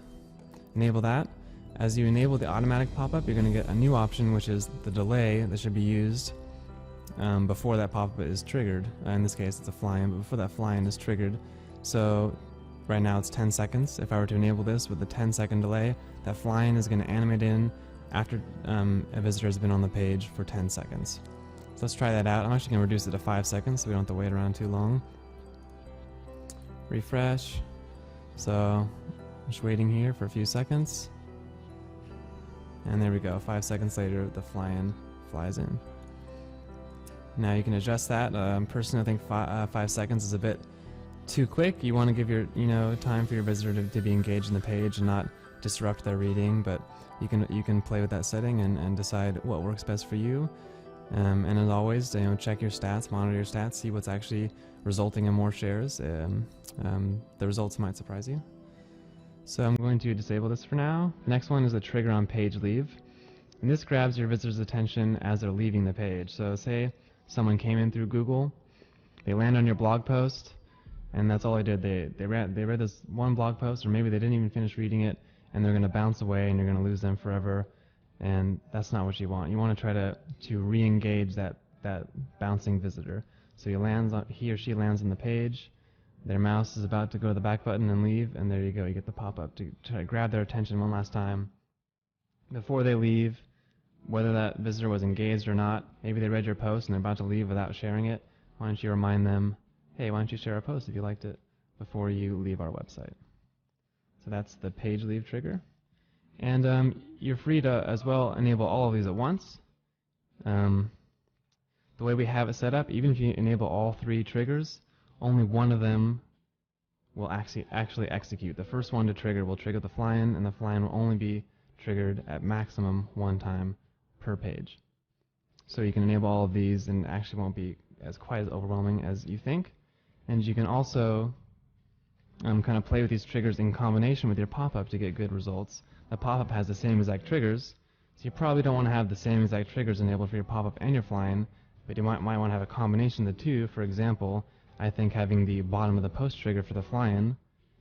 Enable that. As you enable the automatic pop-up, you're going to get a new option, which is the delay that should be used before that pop-up is triggered. In this case it's a Flyin, but before that Flyin is triggered. So right now it's 10 seconds. If I were to enable this with the 10-second delay, that Flyin is going to animate in after a visitor has been on the page for 10 seconds. So let's try that out. I'm actually going to reduce it to 5 seconds so we don't have to wait around too long. Refresh. So I'm just waiting here for a few seconds. And there we go, 5 seconds later the Flyin flies in. Now you can adjust that. Personally, I think 5 seconds is a bit too quick. You want to give your time for your visitor to be engaged in the page and not disrupt their reading, but you can play with that setting and decide what works best for you. And as always, check your stats, monitor your stats, see what's actually resulting in more shares. The results might surprise you. So I'm going to disable this for now. The next one is the trigger on page leave. And this grabs your visitor's attention as they're leaving the page. So say someone came in through Google, they land on your blog post, and that's all they did. They read this one blog post, or maybe they didn't even finish reading it, and they're going to bounce away and you're going to lose them forever. And that's not what you want. You want to try to re-engage that bouncing visitor. So he or she lands on the page, their mouse is about to go to the back button and leave, and there you go, you get the pop-up to try to grab their attention one last time before they leave whether that visitor was engaged or not. Maybe they read your post and they're about to leave without sharing it. Why don't you remind them, hey, why don't you share our post if you liked it before you leave our website? So that's the page leave trigger. And you're free to as well enable all of these at once. The way we have it set up, even if you enable all 3 triggers, only one of them will actually execute. The first one to trigger will trigger the Flyin, and the Flyin will only be triggered at maximum 1 time per page. So you can enable all of these and it actually won't be quite as overwhelming as you think. And you can also kind of play with these triggers in combination with your pop-up to get good results. The pop-up has the same exact triggers, so you probably don't want to have the same exact triggers enabled for your pop-up and your Flyin, but you might want to have a combination of the two. For example, I think having the bottom of the post trigger for the Flyin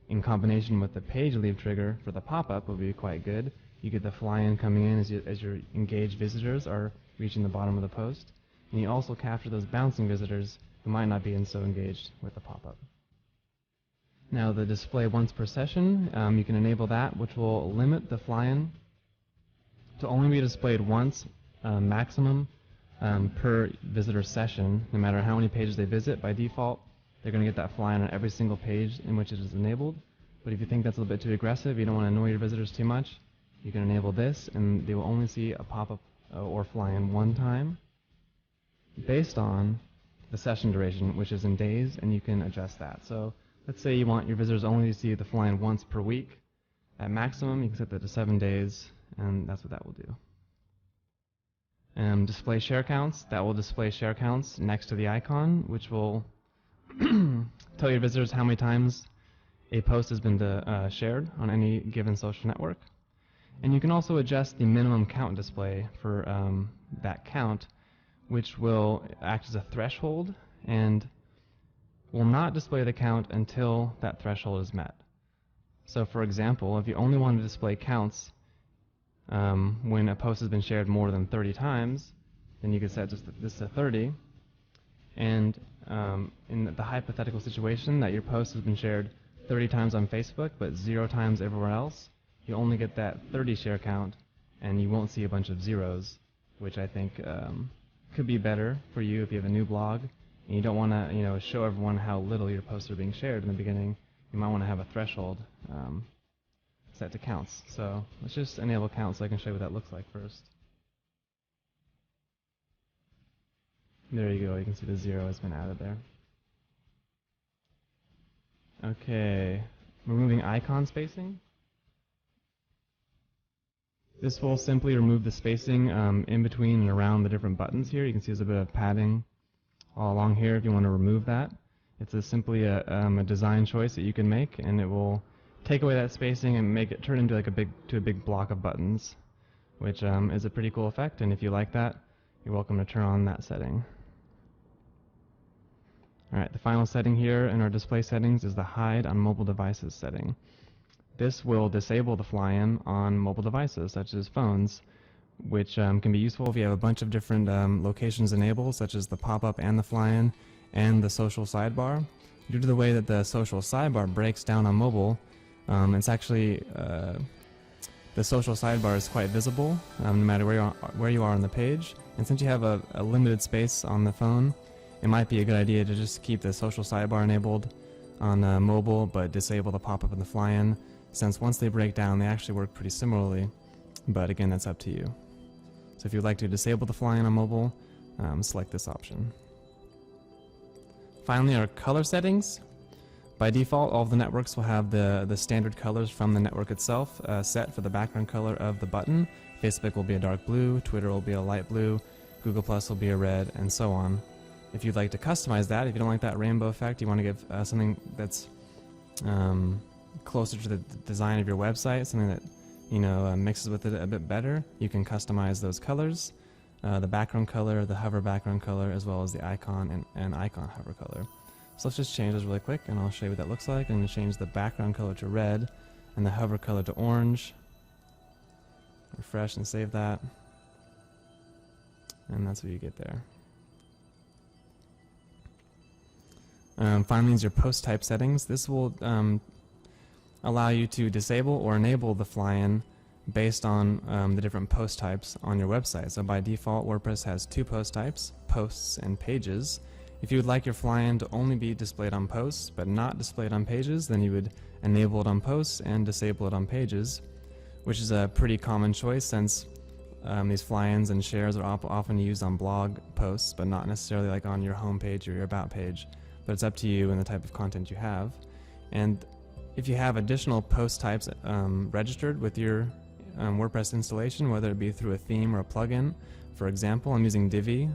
in combination with the page leave trigger for the pop-up would be quite good. You get the Flyin coming in as your engaged visitors are reaching the bottom of the post, and you also capture those bouncing visitors who might not be so engaged with the pop-up. Now the display once per session, you can enable that, which will limit the Flyin to only be displayed once, maximum, per visitor session. No matter how many pages they visit, by default, they're going to get that Flyin on every single page in which it is enabled. But if you think that's a little bit too aggressive, you don't want to annoy your visitors too much, you can enable this, and they will only see a pop-up or Flyin 1 time based on the session duration, which is in days, and you can adjust that. So let's say you want your visitors only to see the Flyin once per week. At maximum, you can set that to 7 days, and that's what that will do. Display share counts, that will display share counts next to the icon, which will tell your visitors how many times a post has been shared on any given social network. And you can also adjust the minimum count display for that count, which will act as a threshold and will not display the count until that threshold is met. So for example, if you only want to display counts when a post has been shared more than 30 times, then you can set this to 30. And in the hypothetical situation that your post has been shared 30 times on Facebook but 0 times everywhere else, you only get that 30 share count and you won't see a bunch of zeros, which I think could be better for you if you have a new blog and you don't want to show everyone how little your posts are being shared in the beginning. You might want to have a threshold set to counts. So let's just enable counts so I can show you what that looks like first. There you go, you can see the 0 has been added there. Okay, removing icon spacing. This will simply remove the spacing in between and around the different buttons here. You can see there's a bit of padding all along here if you want to remove that. It's simply a design choice that you can make, and it will take away that spacing and make it turn into like a big block of buttons, which is a pretty cool effect. And if you like that, you're welcome to turn on that setting. Alright, the final setting here in our display settings is the hide on mobile devices setting. This will disable the Flyin on mobile devices such as phones, which can be useful if you have a bunch of different locations enabled, such as the pop-up and the Flyin and the social sidebar. Due to the way that the social sidebar breaks down on mobile, it's actually the social sidebar is quite visible no matter where you are on the page. And since you have a limited space on the phone, it might be a good idea to just keep the social sidebar enabled on mobile, but disable the pop-up and the Flyin, since once they break down, they actually work pretty similarly. But again, that's up to you. So if you'd like to disable the Flyin on mobile, select this option. Finally, our color settings. By default, all of the networks will have the standard colors from the network itself set for the background color of the button. Facebook will be a dark blue, Twitter will be a light blue, Google Plus will be a red, and so on. If you'd like to customize that, if you don't like that rainbow effect, you want to give something that's closer to the design of your website, something that mixes with it a bit better, you can customize those colors, the background color, the hover background color, as well as the icon and icon hover color. So let's just change those really quick, and I'll show you what that looks like. I'm going to change the background color to red and the hover color to orange. Refresh and save that, and that's what you get there. Finally is your post type settings. This will allow you to disable or enable the Flyin based on the different post types on your website. So by default, WordPress has two post types, posts and pages. If you would like your Flyin to only be displayed on posts but not displayed on pages, then you would enable it on posts and disable it on pages, which is a pretty common choice since these Flyins and shares are often used on blog posts, but not necessarily like on your home page or your about page. But it's up to you and the type of content you have. And if you have additional post types registered with your WordPress installation, whether it be through a theme or a plugin. For example, I'm using Divi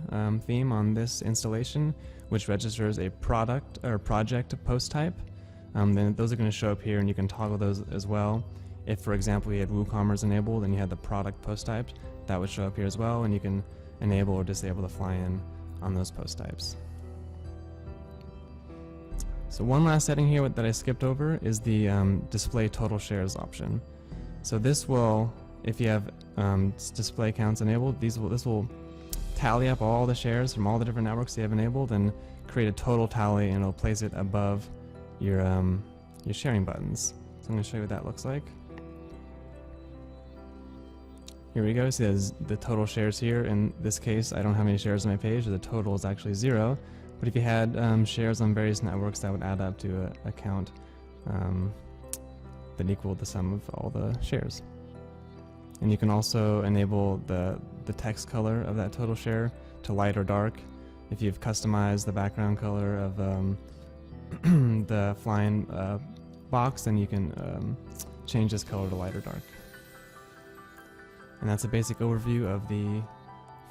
theme on this installation, which registers a product or project post type. Then those are going to show up here, and you can toggle those as well. If, for example, you had WooCommerce enabled and you had the product post type, that would show up here as well, and you can enable or disable the Flyin on those post types. So one last setting here that I skipped over is the display total shares option. So this will, if you have display counts enabled, this will tally up all the shares from all the different networks you have enabled and create a total tally, and it'll place it above your sharing buttons. So I'm going to show you what that looks like. Here we go. See, there's the total shares here. In this case, I don't have any shares on my page, so the total is actually 0. But if you had shares on various networks, that would add up to a count that equaled the sum of all the shares. And you can also enable the text color of that total share to light or dark. If you've customized the background color of the Flyin box, then you can change this color to light or dark. And that's a basic overview of the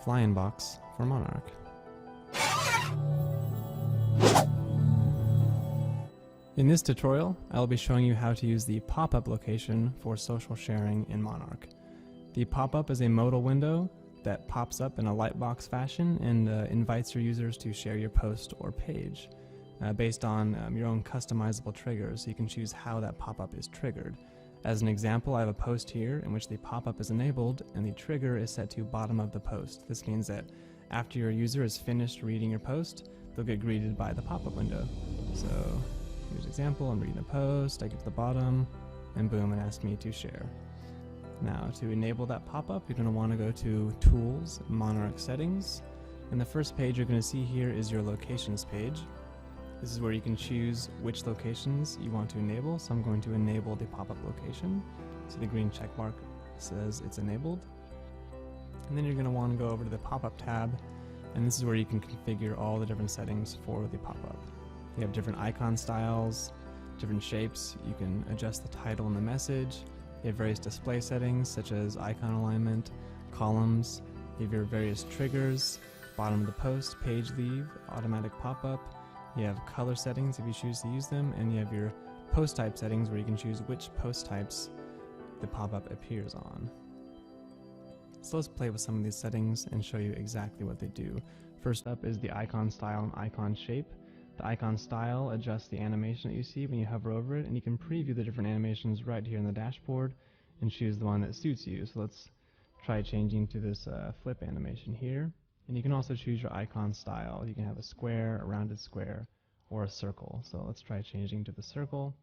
Flyin box for Monarch. In this tutorial, I'll be showing you how to use the Popup location for social sharing in Monarch. The Popup is a modal window that pops up in a lightbox fashion and invites your users to share your post or page based on your own customizable triggers, so you can choose how that pop-up is triggered. As an example, I have a post here in which the pop-up is enabled and the trigger is set to bottom of the post. This means that after your user is finished reading your post, they'll get greeted by the pop-up window. So here's an example. I'm reading the post, I get to the bottom, and boom, it asks me to share. Now, to enable that pop-up, you're going to want to go to Tools, Monarch Settings, and the first page you're going to see here is your Locations page. This is where you can choose which locations you want to enable, so I'm going to enable the pop-up location. So the green check mark says it's enabled. And then you're going to want to go over to the pop-up tab, and this is where you can configure all the different settings for the pop-up. You have different icon styles, different shapes. You can adjust the title and the message. You have various display settings such as icon alignment, columns. You have your various triggers, bottom of the post, page leave, automatic pop-up. You have color settings if you choose to use them, and you have your post type settings where you can choose which post types the pop-up appears on. So let's play with some of these settings and show you exactly what they do. First up is the icon style and icon shape. The icon style adjusts the animation that you see when you hover over it, and you can preview the different animations right here in the dashboard and choose the one that suits you. So let's try changing to this flip animation here. And you can also choose your icon style. You can have a square, a rounded square, or a circle. So let's try changing to the circle.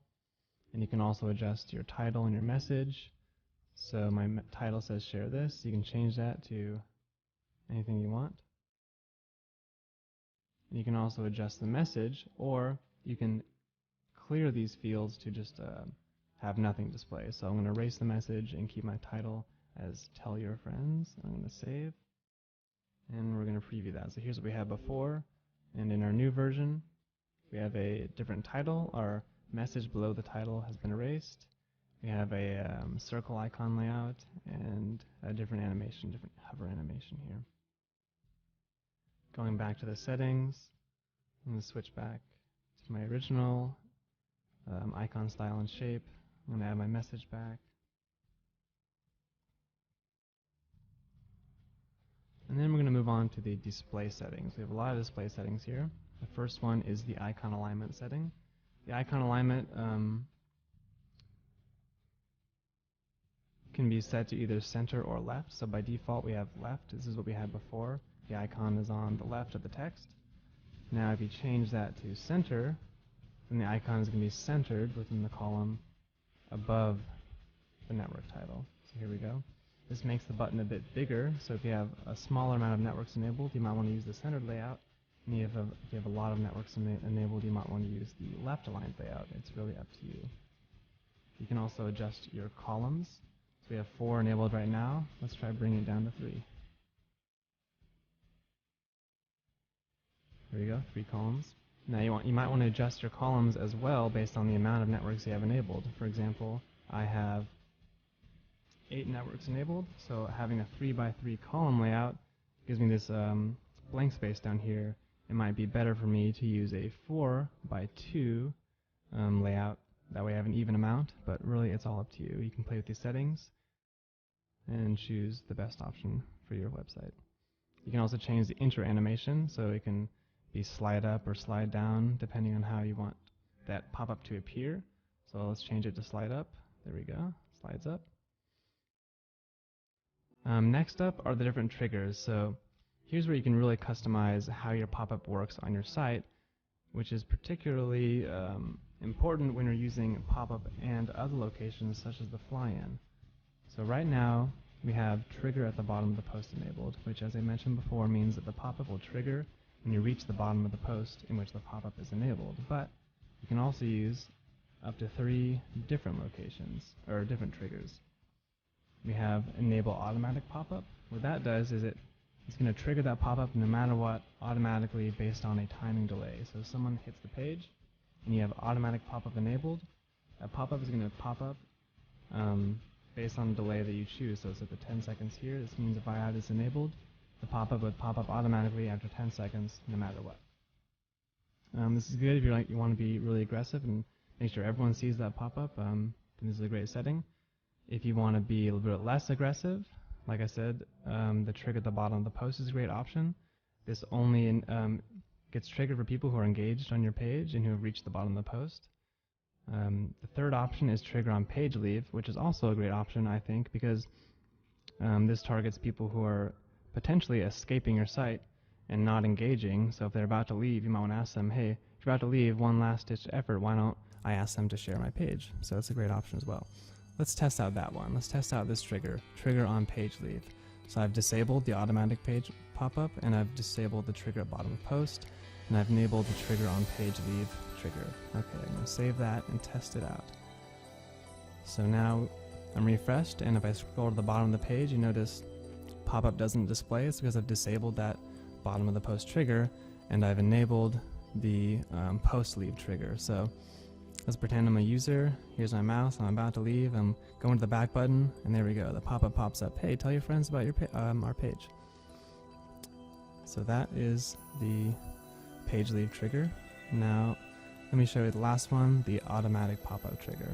And you can also adjust your title and your message. So my title says share this. You can change that to anything you want. And you can also adjust the message, or you can clear these fields to just have nothing display. So I'm going to erase the message and keep my title as tell your friends. I'm going to save. And we're going to preview that. So here's what we had before, and in our new version we have a different title. Our message below the title has been erased. We have a circle icon layout and a different animation, different hover animation here. Going back to the settings, I'm going to switch back to my original icon style and shape. I'm going to add my message back. And then we're going to move on to the display settings. We have a lot of display settings here. The first one is the icon alignment setting. The icon alignment can be set to either center or left. So by default we have left. This is what we had before. The icon is on the left of the text. Now if you change that to center, then the icon is going to be centered within the column above the network title. So So here we go. This makes the button a bit bigger, so if you have a smaller amount of networks enabled, you might want to use the centered layout. And if you have a lot of networks enabled, you might want to use the left-aligned layout. It's really up to you. You can also adjust your columns. So we have 4 enabled right now. Let's try bringing it down to 3. There we go, 3 columns. Now you might want to adjust your columns as well based on the amount of networks you have enabled. For example, I have 8 networks enabled, so having a 3x3 column layout gives me this blank space down here. It might be better for me to use a 4x2 layout. That way I have an even amount, but really it's all up to you. You can play with these settings and choose the best option for your website. You can also change the intro animation, so it can be slide up or slide down depending on how you want that pop-up to appear. So let's change it to slide up. There we go, slides up. Next up are the different triggers. So here's where you can really customize how your pop-up works on your site, which is particularly important when you're using Popup and other locations such as the Flyin. So right now we have trigger at the bottom of the post enabled, which, as I mentioned before, means that the pop-up will trigger when you reach the bottom of the post in which the pop-up is enabled. But you can also use up to 3 different locations, or different triggers. We have enable automatic pop-up. What that does is it's going to trigger that pop-up no matter what, automatically based on a timing delay. So if someone hits the page and you have automatic pop-up enabled, that pop-up is going to pop up based on the delay that you choose. So it's at the 10 seconds here. This means if I had this enabled, the pop-up would pop up automatically after 10 seconds no matter what. This is good if you want to be really aggressive and make sure everyone sees that pop-up. Then this is a great setting. If you want to be a little bit less aggressive, like I said, the trigger at the bottom of the post is a great option. This only gets triggered for people who are engaged on your page and who have reached the bottom of the post. The third option is trigger on page leave, which is also a great option, I think, because this targets people who are potentially escaping your site and not engaging. So if they're about to leave, you might want to ask them, hey, if you're about to leave, one last ditch effort, why don't I ask them to share my page? So it's a great option as well. Let's test out that one. Let's test out this trigger on page leave. So I've disabled the automatic page pop-up, and I've disabled the trigger at bottom of post, and I've enabled the trigger on page leave trigger. Okay, I'm going to save that and test it out. So now I'm refreshed, and if I scroll to the bottom of the page, you notice pop-up doesn't display. It's because I've disabled that bottom of the post trigger, and I've enabled the post leave trigger. So let's pretend I'm a user. Here's my mouse. I'm about to leave. I'm going to the back button, and there we go. The pop-up pops up. Hey, tell your friends about your our page. So that is the page leave trigger. Now, let me show you the last one, the automatic pop-up trigger.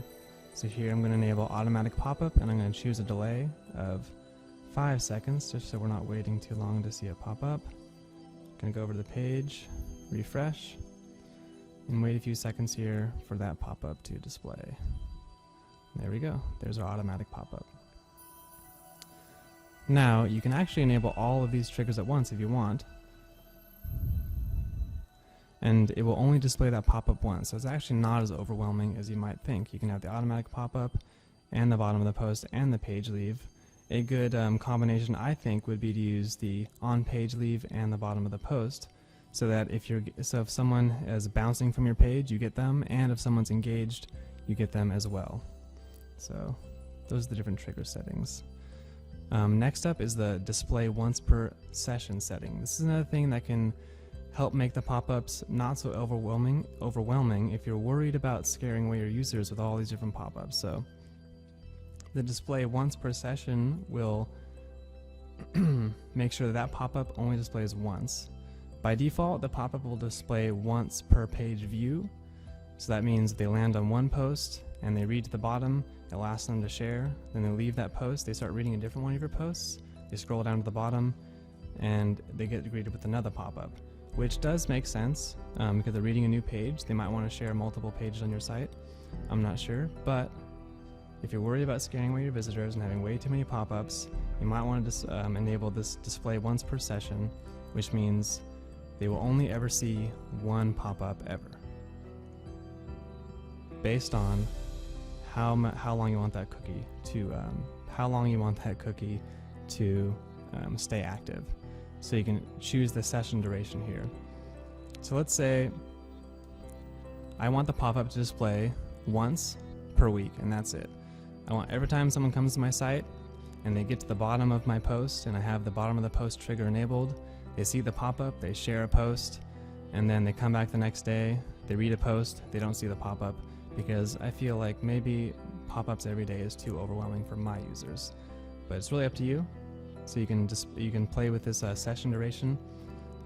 So here I'm going to enable automatic pop-up, and I'm going to choose a delay of 5 seconds, just so we're not waiting too long to see it pop up. Going to go over to the page, refresh, and wait a few seconds here for that pop-up to display. There we go. There's our automatic pop-up. Now, you can actually enable all of these triggers at once if you want, and it will only display that pop-up once, so it's actually not as overwhelming as you might think. You can have the automatic pop-up and the bottom of the post and the page leave. A good combination, I think, would be to use the on-page leave and the bottom of the post, so that if someone is bouncing from your page, you get them, and if someone's engaged, you get them as well. So those are the different trigger settings. Next up is the display once per session setting. This is another thing that can help make the pop-ups not so overwhelming if you're worried about scaring away your users with all these different pop-ups. So the display once per session will make sure that pop-up only displays once. By default, the pop-up will display once per page view. So that means if they land on one post and they read to the bottom, it'll ask them to share. Then they leave that post, they start reading a different one of your posts, they scroll down to the bottom, and they get greeted with another pop-up. Which does make sense, because they're reading a new page. They might want to share multiple pages on your site. I'm not sure, but if you're worried about scaring away your visitors and having way too many pop-ups, you might want to enable this display once per session, which means they will only ever see one pop-up ever, based on how long you want that cookie to, how long you want that cookie to stay active. So you can choose the session duration here. So let's say I want the pop-up to display once per week, and that's it. I want every time someone comes to my site and they get to the bottom of my post and I have the bottom of the post trigger enabled, they see the pop-up, they share a post, and then they come back the next day, they read a post, they don't see the pop-up, because I feel like maybe pop-ups every day is too overwhelming for my users. But it's really up to you. So you can play with this session duration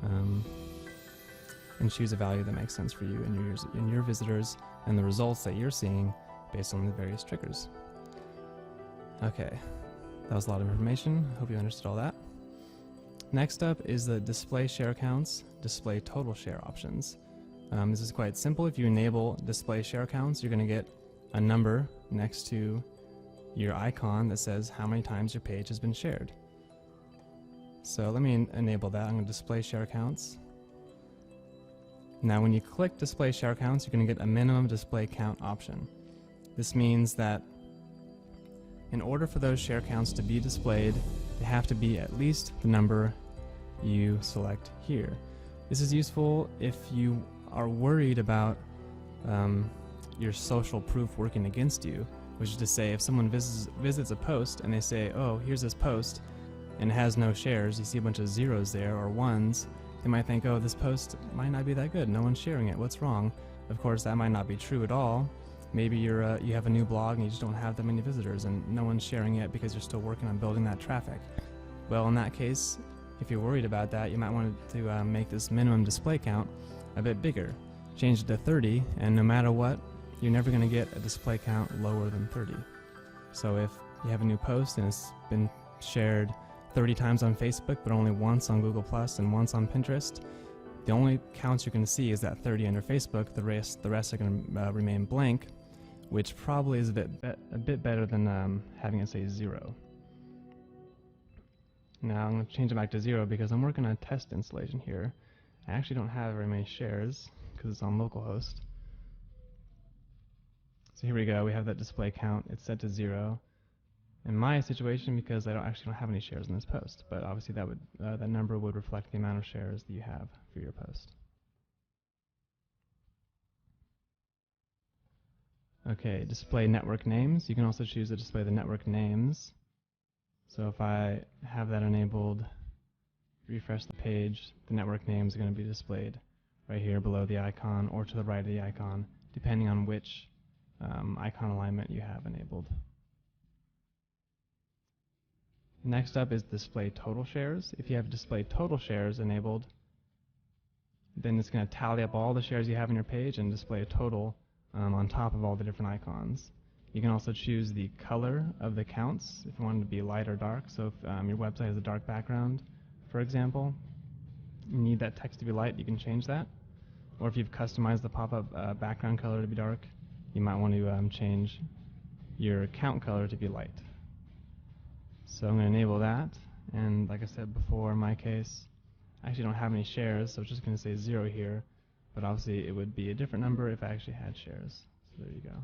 and choose a value that makes sense for you and your visitors and the results that you're seeing based on the various triggers. Okay, that was a lot of information. Hope you understood all that. Next up is the display share counts, display total share options. This is quite simple. If you enable display share counts, you're going to get a number next to your icon that says how many times your page has been shared. So let me enable that. I'm going to display share counts. Now when you click display share counts, you're going to get a minimum display count option. This means that in order for those share counts to be displayed, they have to be at least the number you select here. This is useful if you are worried about your social proof working against you, which is to say, if someone visits a post and they say, oh, here's this post, and it has no shares, you see a bunch of zeros there or ones, they might think, oh, this post might not be that good, no one's sharing it, what's wrong? Of course, that might not be true at all. Maybe you have a new blog and you just don't have that many visitors and no one's sharing it because you're still working on building that traffic. Well, in that case, if you're worried about that, you might want to make this minimum display count a bit bigger. Change it to 30, and no matter what, you're never going to get a display count lower than 30. So if you have a new post and it's been shared 30 times on Facebook but only once on Google Plus and once on Pinterest, the only counts you're going to see is that 30 under Facebook. The rest are going to remain blank, which probably is a bit better than having it say 0. Now I'm going to change it back to 0 because I'm working on a test installation here. I actually don't have very many shares because it's on localhost. So here we go, we have that display count, it's set to 0. In my situation, because I don't have any shares in this post, but obviously that number would reflect the amount of shares that you have for your post. Okay, display network names. You can also choose to display the network names. So if I have that enabled, refresh the page, the network names are going to be displayed right here below the icon or to the right of the icon, depending on which icon alignment you have enabled. Next up is display total shares. If you have display total shares enabled, then it's going to tally up all the shares you have on your page and display a total on top of all the different icons. You can also choose the color of the counts if you want it to be light or dark. So if your website has a dark background, for example, you need that text to be light, you can change that. Or if you've customized the pop-up background color to be dark, you might want to change your count color to be light. So I'm going to enable that, and like I said before, in my case, I actually don't have any shares, so it's just going to say 0 here, but obviously it would be a different number if I actually had shares. So there you go.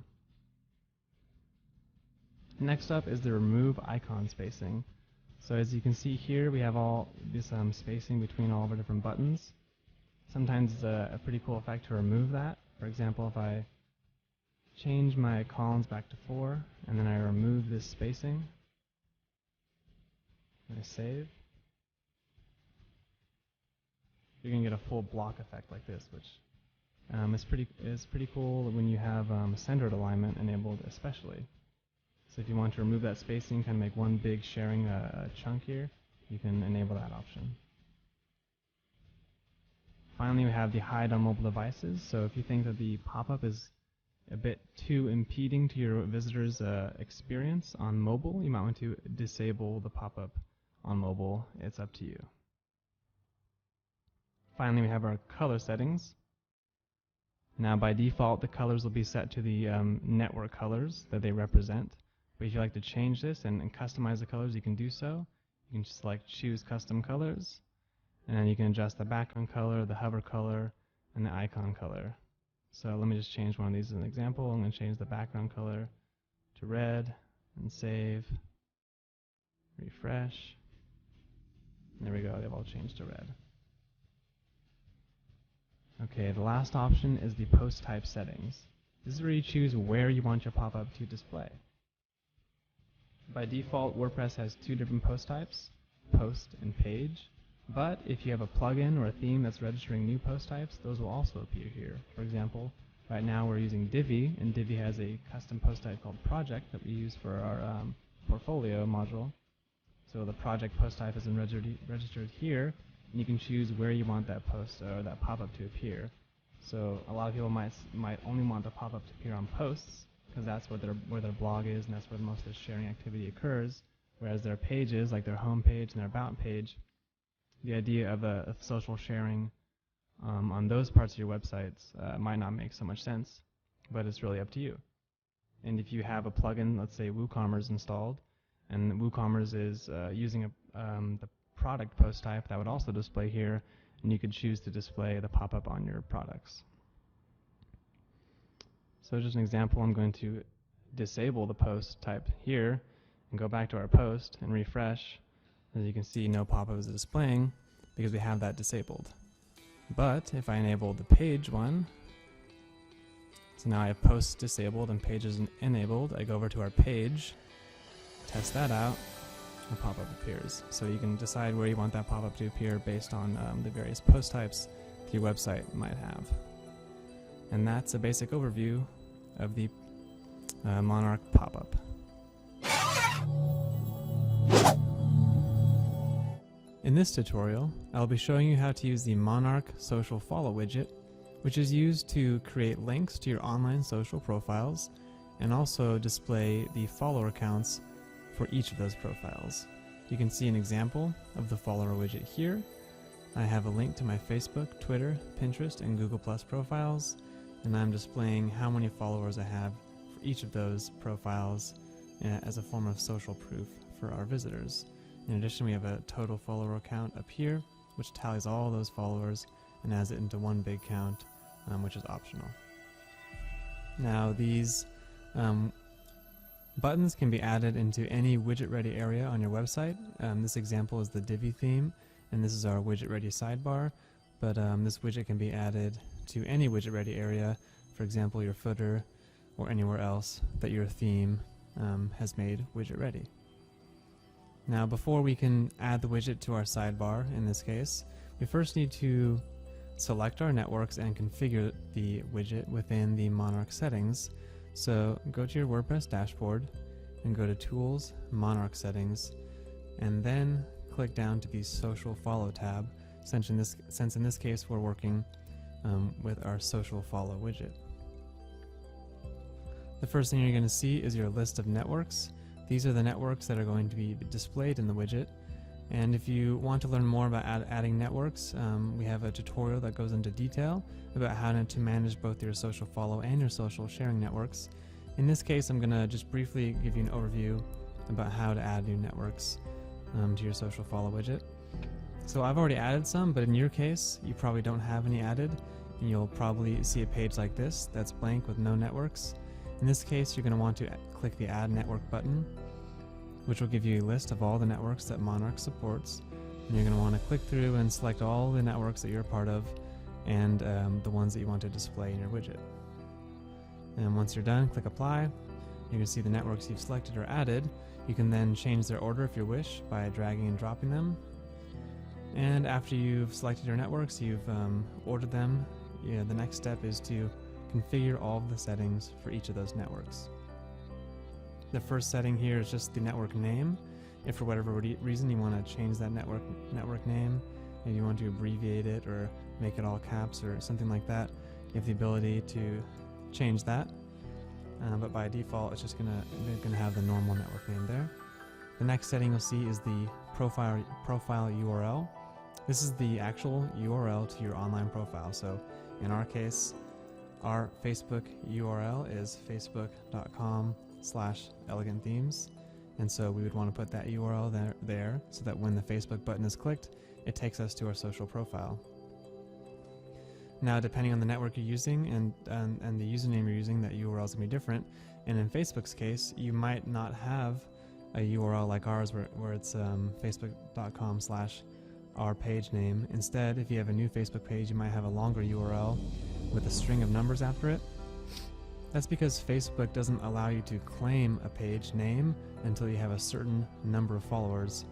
Next up is the remove icon spacing. So as you can see here, we have all this spacing between all of our different buttons. Sometimes it's a pretty cool effect to remove that. For example, if I change my columns back to 4, and then I remove this spacing, I save, you're going to get a full block effect like this, which is pretty cool when you have centered alignment enabled especially. So if you want to remove that spacing, kind of make one big sharing chunk here, you can enable that option. Finally, we have the hide on mobile devices. So if you think that the pop-up is a bit too impeding to your visitors' experience on mobile, you might want to disable the pop-up on mobile. It's up to you. Finally, we have our color settings. Now by default, the colors will be set to the network colors that they represent. But if you like to change this and customize the colors, you can do so. You can just select choose custom colors, and then you can adjust the background color, the hover color, and the icon color. So let me just change one of these as an example. I'm going to change the background color to red and save. refresh. There we go, they've all changed to red. Okay, the last option is the post type settings. This is where you choose where you want your pop-up to display. By default, WordPress has two different post types, post and page. But if you have a plugin or a theme that's registering new post types, those will also appear here. For example, right now we're using Divi, and Divi has a custom post type called project that we use for our portfolio module. So the project post type is registered here, and you can choose where you want that post or that pop-up to appear. So a lot of people might only want the pop-up to appear on posts, because that's where their blog is, and that's where most of the sharing activity occurs. Whereas their pages, like their home page and their about page, the idea of social sharing on those parts of your websites might not make so much sense, but it's really up to you. And if you have a plugin, let's say WooCommerce installed, and WooCommerce is using the product post type, that would also display here, and you could choose to display the pop-up on your products. So just an example, I'm going to disable the post type here and go back to our post and refresh. As you can see, no pop-up is displaying because we have that disabled. But if I enable the page one, so now I have posts disabled and pages enabled, I go over to our page, test that out, and a pop-up appears. So you can decide where you want that pop-up to appear based on the various post types that your website might have. And that's a basic overview of the Monarch pop-up. In this tutorial, I'll be showing you how to use the Monarch Social Follow widget, which is used to create links to your online social profiles and also display the follower accounts for each of those profiles. You can see an example of the follower widget here. I have a link to my Facebook, Twitter, Pinterest, and Google Plus profiles, and I'm displaying how many followers I have for each of those profiles as a form of social proof for our visitors. In addition, we have a total follower count up here, which tallies all those followers and adds it into one big count, which is optional. Now, these buttons can be added into any widget-ready area on your website. This example is the Divi theme, and this is our widget-ready sidebar, but this widget can be added to any widget-ready area, for example, your footer or anywhere else that your theme has made widget-ready. Now, before we can add the widget to our sidebar, in this case, we first need to select our networks and configure the widget within the Monarch settings. So go to your WordPress dashboard and go to Tools, Monarch Settings, and then click down to the Social Follow tab, since in this case we're working with our Social Follow widget. The first thing you're going to see is your list of networks. These are the networks that are going to be displayed in the widget. And if you want to learn more about adding networks, we have a tutorial that goes into detail about how to manage both your social follow and your social sharing networks. In this case, I'm going to just briefly give you an overview about how to add new networks to your social follow widget. So I've already added some, but in your case, you probably don't have any added, and you'll probably see a page like this that's blank with no networks. In this case, you're going to want to click the Add Network button, which will give you a list of all the networks that Monarch supports. And you're going to want to click through and select all the networks that you're a part of and the ones that you want to display in your widget. And once you're done, click Apply. You can see the networks you've selected are added. You can then change their order if you wish by dragging and dropping them. And after you've selected your networks, you've ordered them, the next step is to configure all of the settings for each of those networks. The first setting here is just the network name. If for whatever reason you want to change that network name, maybe you want to abbreviate it or make it all caps or something like that, you have the ability to change that. But by default, it's just gonna have the normal network name there. The next setting you'll see is the profile URL. This is the actual URL to your online profile. So in our case, our Facebook URL is facebook.com/elegantthemes, and so we would want to put that URL there so that when the Facebook button is clicked, it takes us to our social profile. Now, depending on the network you're using and the username you're using, that URL is going to be different. And in Facebook's case, you might not have a URL like ours where it's facebook.com/our page name. Instead, if you have a new Facebook page, you might have a longer URL with a string of numbers after it. That's because Facebook doesn't allow you to claim a page name until you have a certain number of followers.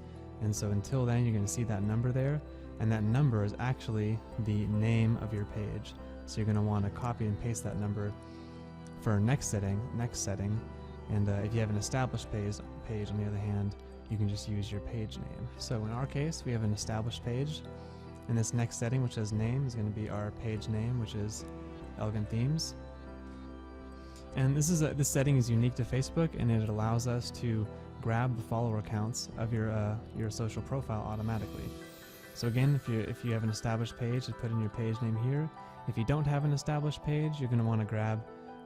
And so until then, you're going to see that number there, and that number is actually the name of your page. So you're going to want to copy and paste that number for next setting. And if you have an established page, on the other hand, you can just use your page name. So in our case, we have an established page, and this next setting, which says name, is going to be our page name, which is Elegant Themes. And this setting is unique to Facebook, and it allows us to grab the follower counts of your social profile automatically. So again, if you have an established page, you put in your page name here. If you don't have an established page, you're going to want to grab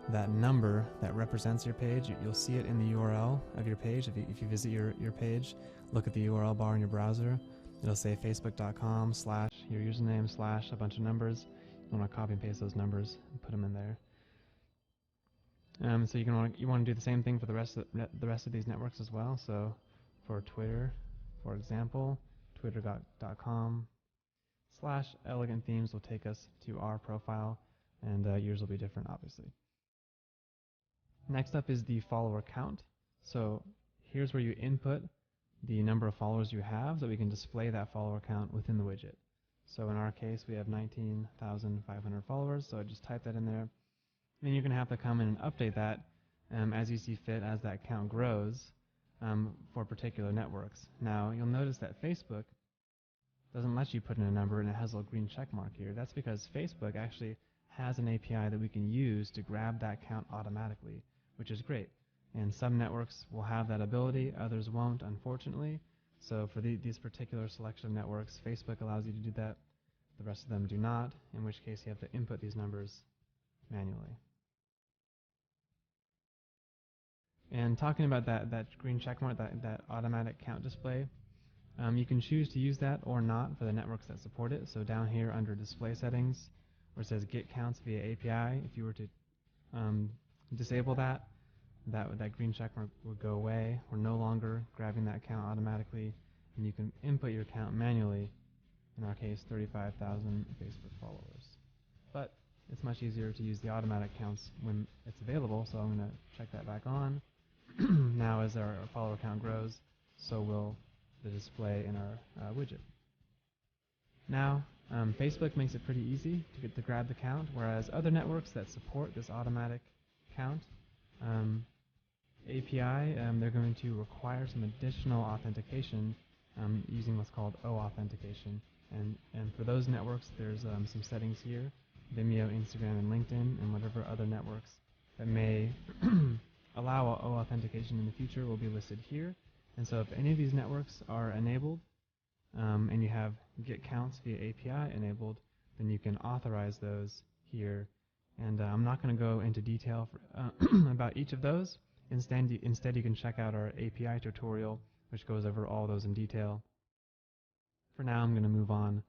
that number that represents your page. You'll see it in the URL of your page. If you visit your page, look at the URL bar in your browser. It'll say facebook.com/your username / a bunch of numbers. You want to copy and paste those numbers and put them in there. So you want to do the same thing for the rest of these networks as well. So for Twitter, for example, twitter.com/elegant themes will take us to our profile, and yours will be different, obviously. Next up is the follower count. So here's where you input the number of followers you have, so we can display that follower count within the widget. So in our case, we have 19,500 followers, so I just type that in there. Then you're going to have to come in and update that as you see fit, as that count grows for particular networks. Now, you'll notice that Facebook doesn't let you put in a number, and it has a little green check mark here. That's because Facebook actually has an API that we can use to grab that count automatically, which is great. And some networks will have that ability, others won't, unfortunately. So for these particular selection of networks, Facebook allows you to do that. The rest of them do not, in which case you have to input these numbers manually. And talking about that green checkmark, that automatic count display, you can choose to use that or not for the networks that support it. So down here under display settings, where it says get counts via API, if you were to disable that green checkmark would go away. We're no longer grabbing that count automatically, and you can input your count manually. In our case, 35,000 Facebook followers. But it's much easier to use the automatic counts when it's available, so I'm going to check that back on. Now as our follower count grows, so will the display in our widget. Now, Facebook makes it pretty easy to grab the count, whereas other networks that support this automatic count API, they're going to require some additional authentication using what's called O-authentication. And for those networks, there's some settings here, Vimeo, Instagram, and LinkedIn, and whatever other networks that may allow O-authentication in the future will be listed here. And so if any of these networks are enabled, and you have get counts via API enabled, then you can authorize those here. And I'm not going to go into detail about each of those. Instead, you can check out our API tutorial, which goes over all those in detail. For now, I'm going to move on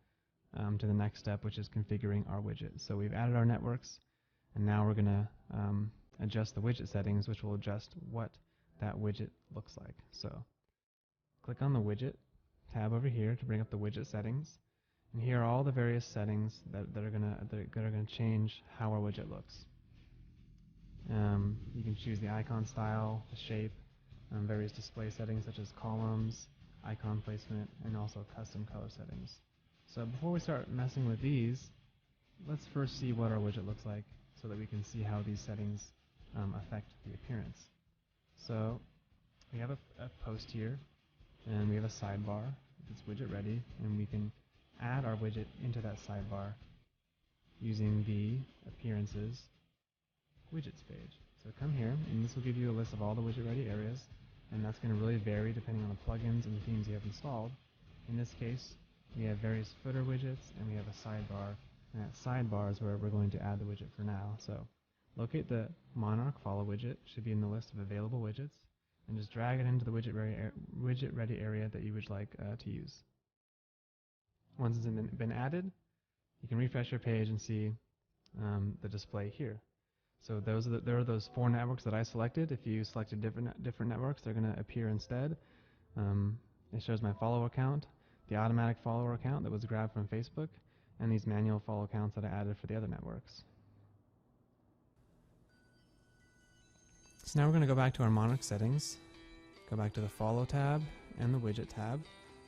to the next step, which is configuring our widget. So we've added our networks, and now we're going to adjust the widget settings, which will adjust what that widget looks like. So click on the widget tab over here to bring up the widget settings, and here are all the various settings that are going to change how our widget looks. You can choose the icon style, the shape, various display settings such as columns, icon placement, and also custom color settings. So before we start messing with these, let's first see what our widget looks like so that we can see how these settings affect the appearance. So we have a post here, and we have a sidebar. It's widget ready, and we can add our widget into that sidebar using the appearances widgets page. So come here, and this will give you a list of all the widget ready areas, and that's going to really vary depending on the plugins and the themes you have installed. In this case, we have various footer widgets, and we have a sidebar, and that sidebar is where we're going to add the widget for now. So locate the Monarch follow widget, should be in the list of available widgets, and just drag it into the widget ready area that you would like to use. Once it's been added, you can refresh your page and see the display here. So there are those 4 networks that I selected. If you selected different networks, they're going to appear instead. It shows my follower count, the automatic follower account that was grabbed from Facebook, and these manual follow counts that I added for the other networks. So now we're going to go back to our Monarch settings, go back to the Follow tab and the Widget tab,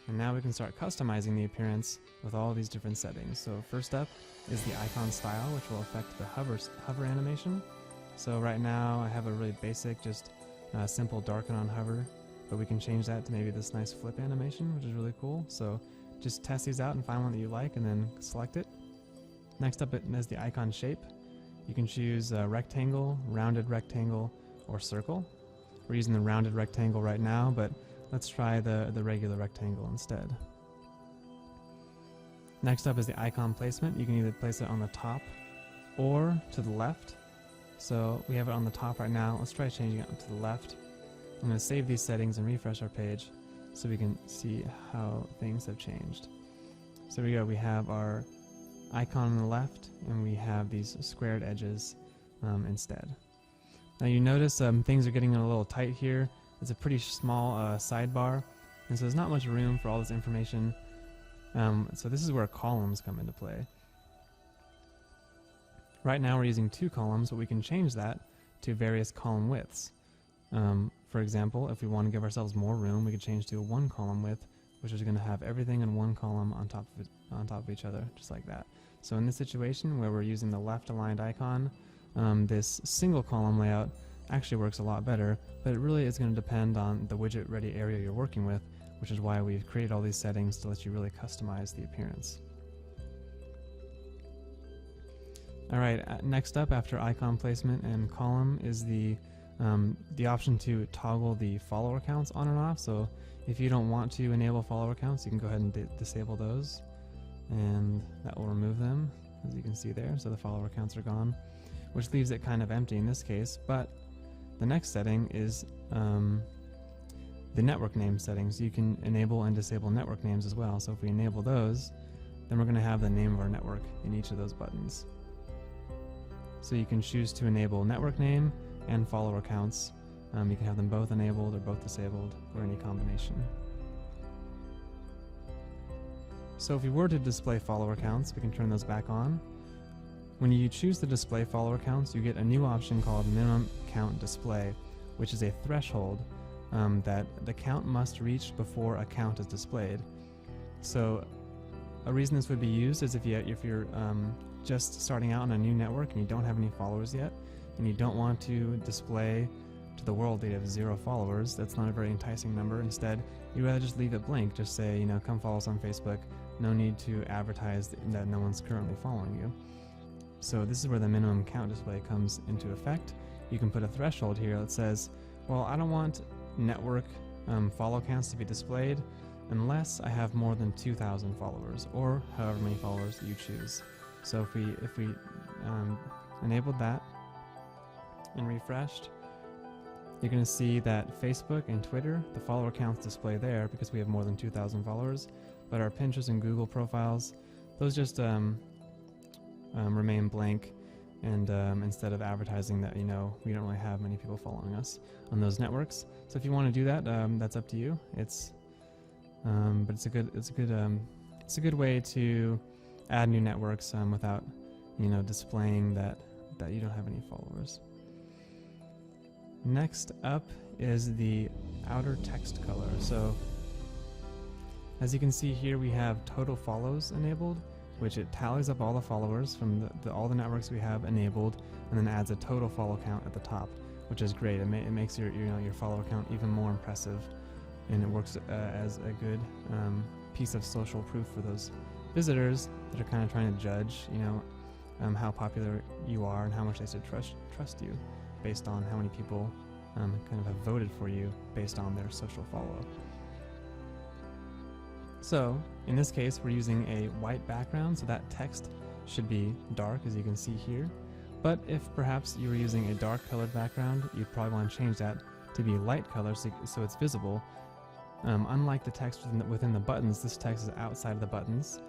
and now we can start customizing the appearance with all these different settings. So first up is the icon style, which will affect the hover animation. So right now I have a really basic, just simple darken on hover, but we can change that to maybe this nice flip animation, which is really cool. So just test these out and find one that you like and then select it. Next up is the icon shape. You can choose rectangle, rounded rectangle, or circle. We're using the rounded rectangle right now, but let's try the regular rectangle instead. Next up is the icon placement. You can either place it on the top or to the left. So we have it on the top right now. Let's try changing it to the left. I'm going to save these settings and refresh our page so we can see how things have changed. So here we go. We have our icon on the left and we have these squared edges instead. Now you notice things are getting a little tight here. It's a pretty small sidebar, and so there's not much room for all this information. So this is where columns come into play. Right now we're using 2 columns, but we can change that to various column widths. For example, if we want to give ourselves more room, we could change to a 1 column width, which is going to have everything in 1 column on top of each other, just like that. So in this situation where we're using the left aligned icon, this single column layout actually works a lot better, but it really is going to depend on the widget ready area you're working with, which is why we've created all these settings to let you really customize the appearance. Alright, next up after icon placement and column is the option to toggle the follower counts on and off. So if you don't want to enable follower counts, you can go ahead and disable those, and that will remove them, as you can see there. So the follower counts are gone, which leaves it kind of empty in this case. But the next setting is the network name settings. You can enable and disable network names as well. So if we enable those, then we're going to have the name of our network in each of those buttons. So you can choose to enable network name and follower counts. You can have them both enabled or both disabled, or any combination. So if we were to display follower counts, we can turn those back on. When you choose to display follower counts, you get a new option called minimum count display, which is a threshold that the count must reach before a count is displayed. So a reason this would be used is if you're just starting out on a new network and you don't have any followers yet, and you don't want to display to the world that you have 0 followers. That's not a very enticing number. Instead, you'd rather just leave it blank. Just say, you know, come follow us on Facebook. No need to advertise that no one's currently following you. So this is where the minimum count display comes into effect. You can put a threshold here that says, well, I don't want network follow counts to be displayed unless I have more than 2,000 followers, or however many followers that you choose. So if we enabled that and refreshed, you're going to see that Facebook and Twitter, the follower counts display there because we have more than 2,000 followers, but our Pinterest and Google profiles, those just remain blank, and instead of advertising that, you know, we don't really have many people following us on those networks. So if you want to do that, that's up to you. But it's a good way to add new networks without, you know, displaying that you don't have any followers. Next up is the outer text color. So as you can see here, we have total follows enabled, which it tallies up all the followers from all the networks we have enabled, and then adds a total follow count at the top, which is great. It makes your follower count even more impressive, and it works as a good piece of social proof for those visitors that are kind of trying to judge, you know, how popular you are and how much they should trust you, based on how many people kind of have voted for you based on their social follow. So in this case, we're using a white background, so that text should be dark, as you can see here. But if perhaps you were using a dark colored background, you'd probably want to change that to be light color so it's visible. Unlike the text within the buttons, this text is outside of the buttons,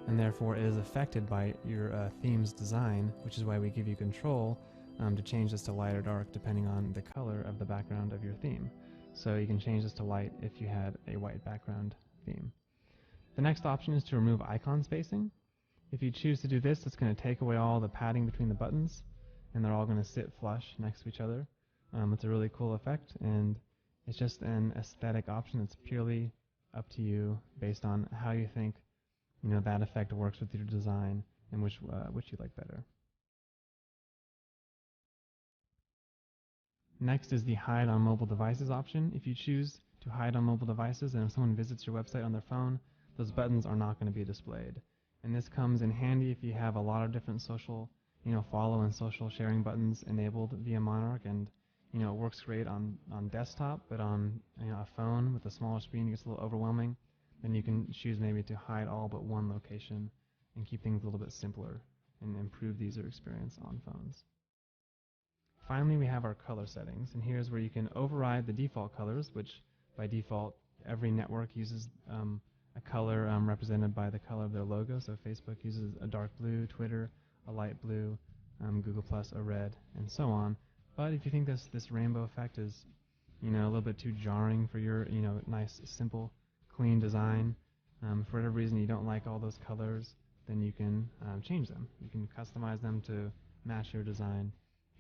and therefore it is affected by your theme's design, which is why we give you control to change this to light or dark depending on the color of the background of your theme. So you can change this to light if you had a white background theme. The next option is to remove icon spacing. If you choose to do this, it's going to take away all the padding between the buttons, and they're all going to sit flush next to each other. It's a really cool effect, and it's just an aesthetic option that's purely up to you based on how you think that effect works with your design and which you like better. Next is the hide on mobile devices option. If you choose to hide on mobile devices and if someone visits your website on their phone, those buttons are not going to be displayed. And this comes in handy if you have a lot of different social, follow and social sharing buttons enabled via Monarch, and it works great on desktop, but on a phone with a smaller screen it gets a little overwhelming. Then you can choose maybe to hide all but one location and keep things a little bit simpler and improve the user experience on phones. Finally, we have our color settings, and here's where you can override the default colors, which by default every network uses a color represented by the color of their logo. So Facebook uses a dark blue, Twitter a light blue, Google Plus a red, and so on. But if you think this rainbow effect is a little bit too jarring for your nice, simple, clean design, for whatever reason you don't like all those colors, then you can change them. You can customize them to match your design.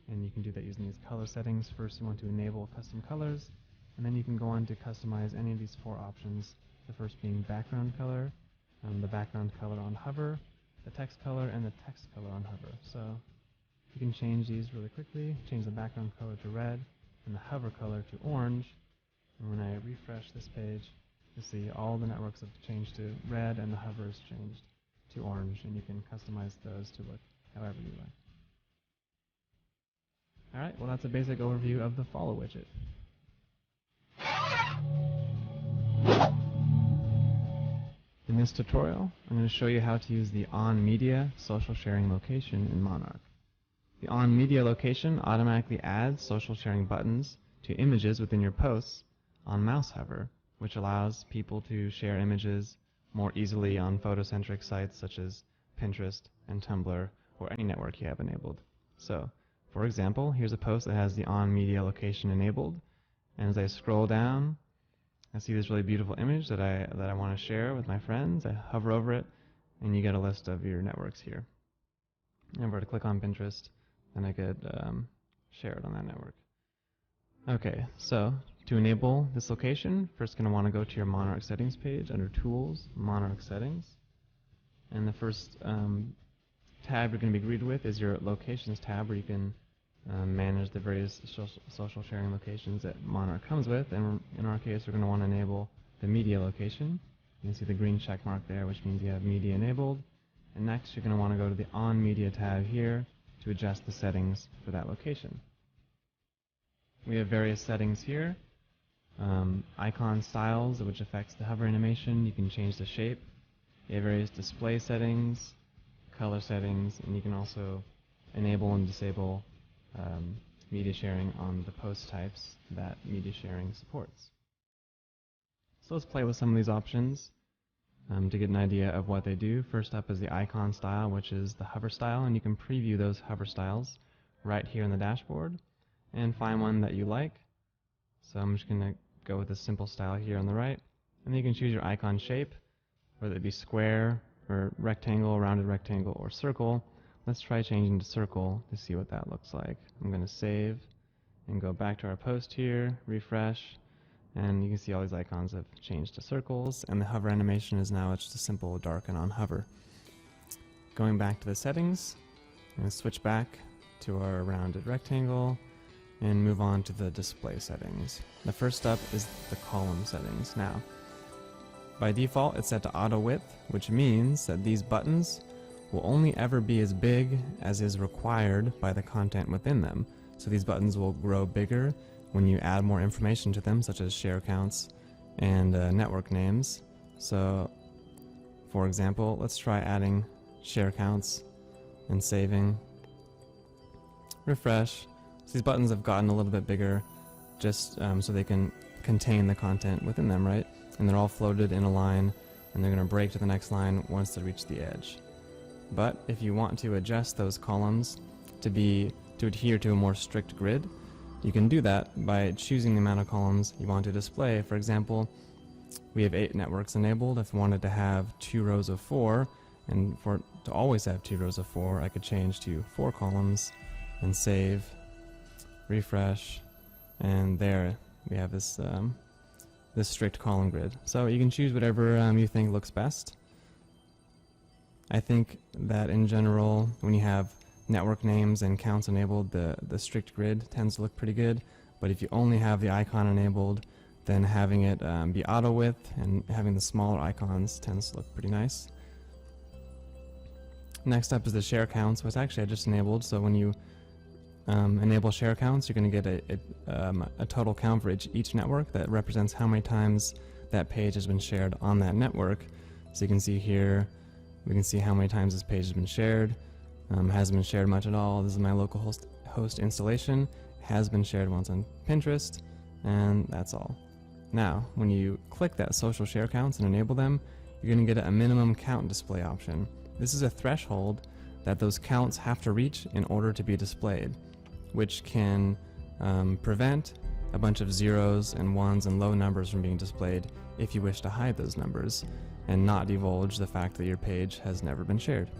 And you can do that using these color settings. First, you want to enable custom colors, and then you can go on to customize any of these four options. The first being background color, the background color on hover, the text color, and the text color on hover. So you can change these really quickly. Change the background color to red, and the hover color to orange. And when I refresh this page, you'll see all the networks have changed to red, and the hover is changed to orange, and you can customize those to look however you like. Alright, well that's a basic overview of the Follow widget. In this tutorial, I'm going to show you how to use the On Media social sharing location in Monarch. The On Media location automatically adds social sharing buttons to images within your posts on mouse hover, which allows people to share images more easily on photocentric sites such as Pinterest and Tumblr or any network you have enabled. So, for example, here's a post that has the On Media location enabled, and as I scroll down, I see this really beautiful image that I want to share with my friends. I hover over it, and you get a list of your networks here. And if I were to click on Pinterest, then I could share it on that network. Okay, so to enable this location, first going to want to go to your Monarch settings page under Tools, Monarch Settings, and the first tab you're going to be greeted with is your Locations tab, where you can manage the various social sharing locations that Monarch comes with. And in our case, we're going to want to enable the media location. You can see the green check mark there, which means you have media enabled. And next, you're going to want to go to the On Media tab here to adjust the settings for that location. We have various settings here. Icon styles, which affects the hover animation. You can change the shape. You have various display settings, color settings, and you can also enable and disable media sharing on the post types that media sharing supports. So let's play with some of these options to get an idea of what they do. First up is the icon style, which is the hover style, and you can preview those hover styles right here in the dashboard and find one that you like. So I'm just going to go with a simple style here on the right, and then you can choose your icon shape, whether it be square or rectangle, rounded rectangle, or circle. Let's try changing to circle to see what that looks like. I'm going to save and go back to our post here, refresh, and you can see all these icons have changed to circles, and the hover animation is now just a simple darken on hover. Going back to the settings, I'm going to switch back to our rounded rectangle and move on to the display settings. The first up is the column settings. Now, by default, it's set to auto width, which means that these buttons will only ever be as big as is required by the content within them. So these buttons will grow bigger when you add more information to them, such as share counts and network names. So, for example, let's try adding share counts and saving. Refresh. So these buttons have gotten a little bit bigger just so they can contain the content within them, right? And they're all floated in a line, and they're going to break to the next line once they reach the edge. But if you want to adjust those columns to be to adhere to a more strict grid, you can do that by choosing the amount of columns you want to display. For example, we have 8 networks enabled. If I wanted to have 2 rows of 4, and to always have 2 rows of 4, I could change to 4 columns and save, refresh, and there we have this this strict column grid. So you can choose whatever you think looks best. I think that in general, when you have network names and counts enabled, the strict grid tends to look pretty good. But if you only have the icon enabled, then having it be auto width and having the smaller icons tends to look pretty nice. Next up is the share counts, which actually I just enabled. So when you enable share counts, you're going to get a total count for each network that represents how many times that page has been shared on that network. So you can see here, we can see how many times this page has been shared. Hasn't been shared much at all. This is my local host installation. Has been shared once on Pinterest, and that's all. Now, when you click that social share counts and enable them, you're going to get a minimum count display option. This is a threshold that those counts have to reach in order to be displayed, which can prevent a bunch of zeros and ones and low numbers from being displayed if you wish to hide those numbers and not divulge the fact that your page has never been shared.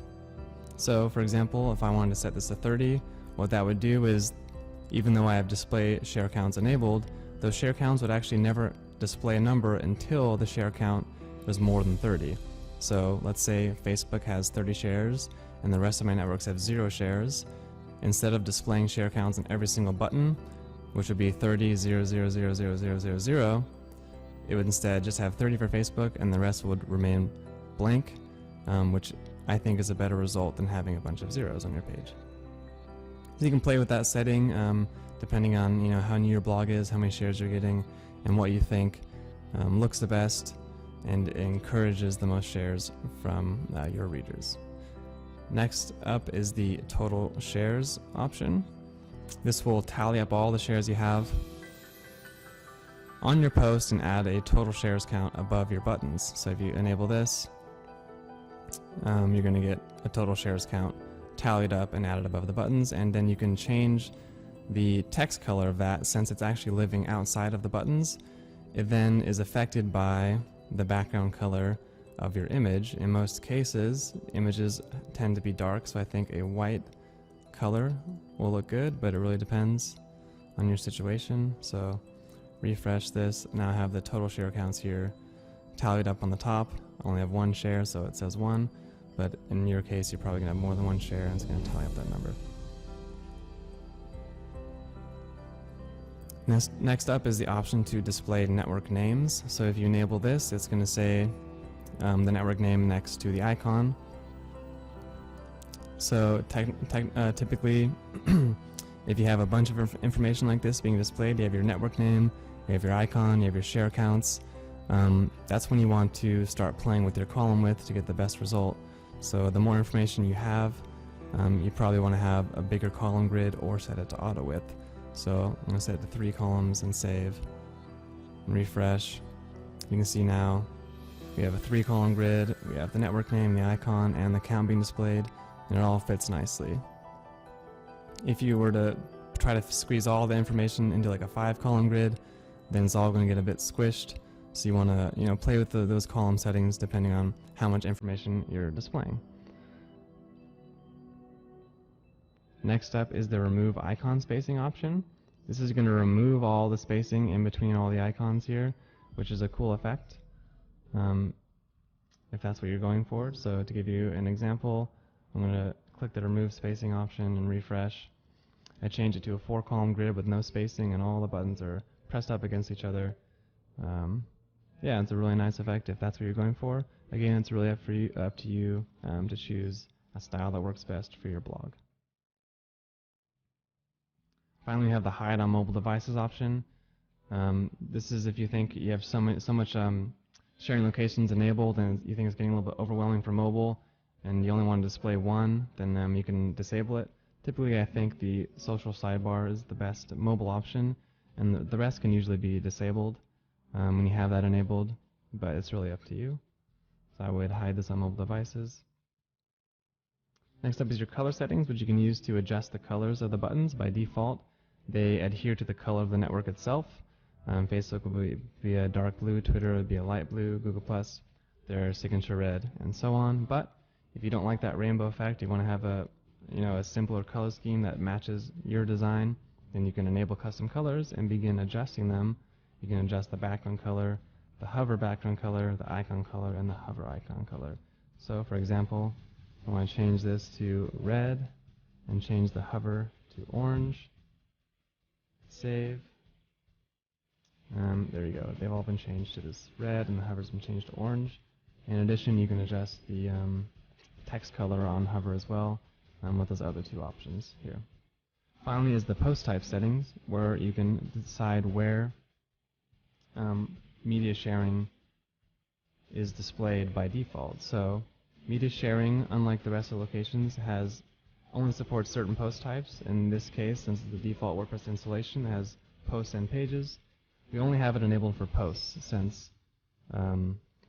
So, for example, if I wanted to set this to 30, what that would do is, even though I have display share counts enabled, those share counts would actually never display a number until the share count was more than 30. So let's say Facebook has 30 shares and the rest of my networks have 0 shares. Instead of displaying share counts on every single button, which would be 30, 0, 0, 0, 0, 0, 0, 0, it would instead just have 30 for Facebook and the rest would remain blank, which I think is a better result than having a bunch of zeros on your page. So you can play with that setting depending on how new your blog is, how many shares you're getting, and what you think looks the best and encourages the most shares from your readers. Next up is the total shares option. This will tally up all the shares you have on your post and add a total shares count above your buttons. So if you enable this, you're going to get a total shares count tallied up and added above the buttons, and then you can change the text color of that. Since it's actually living outside of the buttons, it then is affected by the background color of your image. In most cases, images tend to be dark, so I think a white color will look good, but it really depends on your situation. So refresh this. Now I have the total share counts here tallied up on the top. I only have 1 share, so it says 1, but in your case, you're probably going to have more than 1 share, and it's going to tally up that number. Next up is the option to display network names. So if you enable this, it's going to say the network name next to the icon. So typically, if you have a bunch of information like this being displayed, you have your network name, you have your icon, you have your share counts. That's when you want to start playing with your column width to get the best result. So the more information you have, you probably want to have a bigger column grid or set it to auto width. So I'm going to set it to 3 columns and save and refresh. You can see now we have a 3 column grid, we have the network name, the icon, and the count being displayed, and it all fits nicely. If you were to try to squeeze all the information into like a 5 column grid, then it's all going to get a bit squished. So you want to play with those column settings depending on how much information you're displaying. Next up is the remove icon spacing option. This is going to remove all the spacing in between all the icons here, which is a cool effect if that's what you're going for. So to give you an example, I'm going to click the remove spacing option and refresh. I change it to a 4 column grid with no spacing and all the buttons are pressed up against each other. Yeah, it's a really nice effect if that's what you're going for. Again, it's really up to you to choose a style that works best for your blog. Finally, we have the hide on mobile devices option. This is if you think you have so much sharing locations enabled and you think it's getting a little bit overwhelming for mobile and you only want to display 1, then you can disable it. Typically, I think the social sidebar is the best mobile option, and the rest can usually be disabled when you have that enabled, but it's really up to you. So I would hide this on mobile devices. Next up is your color settings, which you can use to adjust the colors of the buttons. By default, they adhere to the color of the network itself. Facebook will be a dark blue, Twitter would be a light blue, Google Plus, their signature red, and so on. But if you don't like that rainbow effect, you want to have a simpler color scheme that matches your design, then you can enable custom colors and begin adjusting them. You can adjust the background color, the hover background color, the icon color, and the hover icon color. So, for example, I want to change this to red and change the hover to orange. Save. There you go. They've all been changed to this red, and the hover's been changed to orange. In addition, you can adjust the text color on hover as well with those other two options here. Finally is the post type settings, where you can decide where media sharing is displayed by default. So media sharing, unlike the rest of the locations, only supports certain post types. In this case, since it's the default WordPress installation, it has posts and pages. We only have it enabled for posts, since it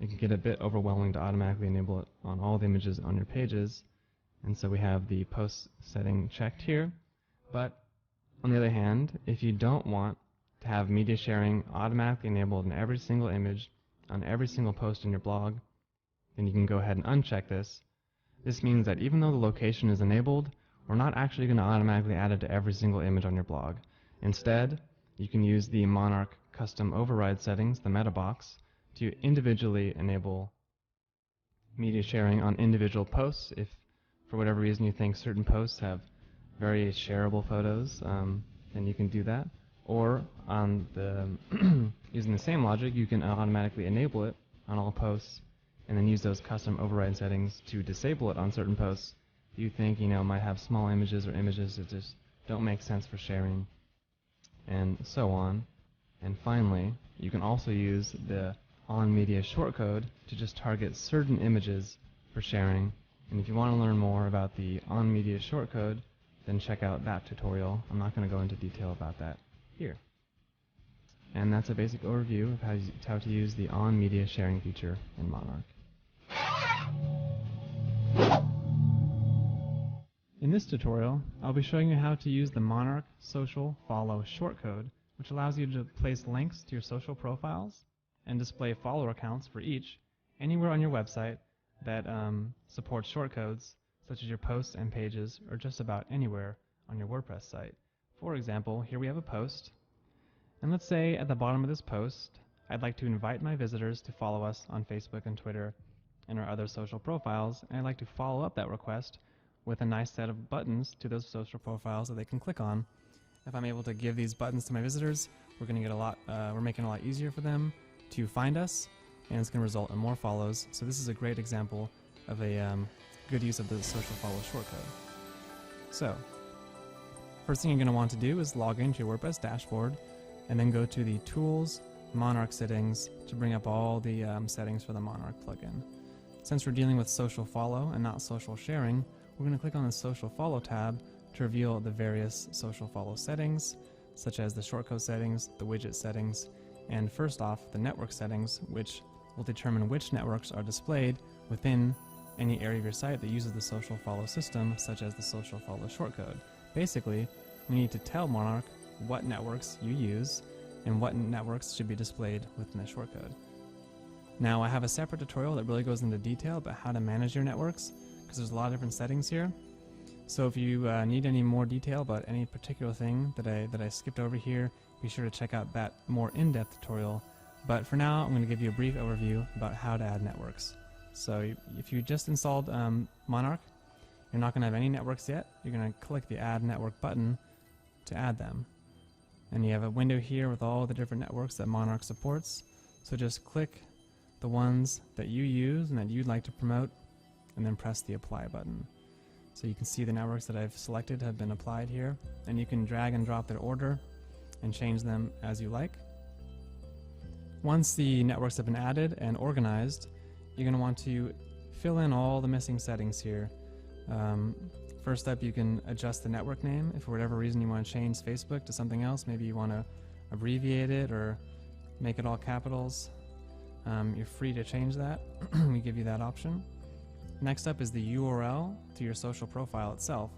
can get a bit overwhelming to automatically enable it on all the images on your pages. And so we have the post setting checked here. But on the other hand, if you don't want to have media sharing automatically enabled in every single image on every single post in your blog, then you can go ahead and uncheck this. This means that even though the location is enabled, we're not actually going to automatically add it to every single image on your blog. Instead, you can use the Monarch custom override settings, the meta box, to individually enable media sharing on individual posts. If for whatever reason you think certain posts have very shareable photos, then you can do that. Or on the using the same logic, you can automatically enable it on all posts, and then use those custom override settings to disable it on certain posts you think might have small images or images that just don't make sense for sharing, and so on. And finally, you can also use the on media shortcode to just target certain images for sharing. And if you want to learn more about the on media shortcode, then check out that tutorial. I'm not going to go into detail about that here. And that's a basic overview of how to use the on media sharing feature in Monarch. In this tutorial, I'll be showing you how to use the Monarch social follow shortcode, which allows you to place links to your social profiles and display follower accounts for each anywhere on your website that supports shortcodes, such as your posts and pages, or just about anywhere on your WordPress site. For example, here we have a post, and let's say at the bottom of this post, I'd like to invite my visitors to follow us on Facebook and Twitter and our other social profiles, and I'd like to follow up that request with a nice set of buttons to those social profiles that they can click on. If I'm able to give these buttons to my visitors, we're making it a lot easier for them to find us, and it's going to result in more follows. So this is a great example of a good use of the social follow shortcode. So, first thing you're going to want to do is log into your WordPress dashboard, and then go to the Tools, Monarch Settings to bring up all the settings for the Monarch plugin. Since we're dealing with social follow and not social sharing, we're going to click on the Social Follow tab to reveal the various social follow settings, such as the shortcode settings, the widget settings, and first off, the network settings, which will determine which networks are displayed within any area of your site that uses the social follow system, such as the social follow shortcode. Basically, we need to tell Monarch what networks you use and what networks should be displayed within the shortcode. Now, I have a separate tutorial that really goes into detail about how to manage your networks, because there's a lot of different settings here. So if you need any more detail about any particular thing that I skipped over here, be sure to check out that more in-depth tutorial. But for now, I'm going to give you a brief overview about how to add networks. So if you just installed Monarch, you're not going to have any networks yet. You're going to click the Add Network button to add them. And you have a window here with all the different networks that Monarch supports. So just click the ones that you use and that you'd like to promote, and then press the Apply button. So you can see the networks that I've selected have been applied here, and you can drag and drop their order and change them as you like. Once the networks have been added and organized, you're going to want to fill in all the missing settings here. First up, you can adjust the network name. If for whatever reason you want to change Facebook to something else, maybe you want to abbreviate it or make it all capitals, you're free to change that. We give you that option. Next up is the URL to your social profile itself.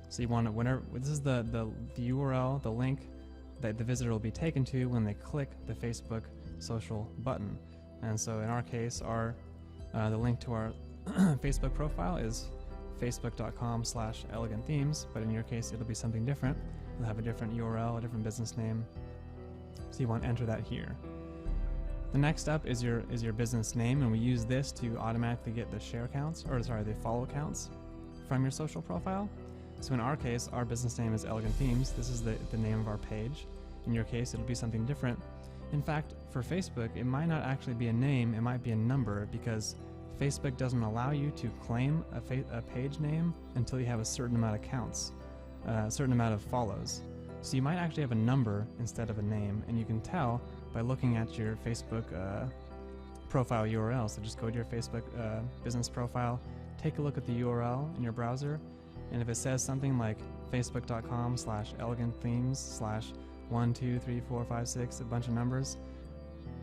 So you want to, whenever, this is the URL, the link that the visitor will be taken to when they click the Facebook social button. And so in our case, the link to our Facebook profile is facebook.com/elegantthemes, but in your case it'll be something different. It'll have a different URL, a different business name. So you want to enter that here. The next up is your business name, and we use this to automatically get the the follow counts from your social profile. So in our case, our business name is Elegant Themes. This is the name of our page. In your case, it'll be something different. In fact, for Facebook, it might not actually be a name, it might be a number, because Facebook doesn't allow you to claim a page name until you have a certain amount of counts, a certain amount of follows. So you might actually have a number instead of a name, and you can tell by looking at your Facebook profile URL. So just go to your Facebook business profile, take a look at the URL in your browser, and if it says something like facebook.com/elegantthemes/12345 a bunch of numbers,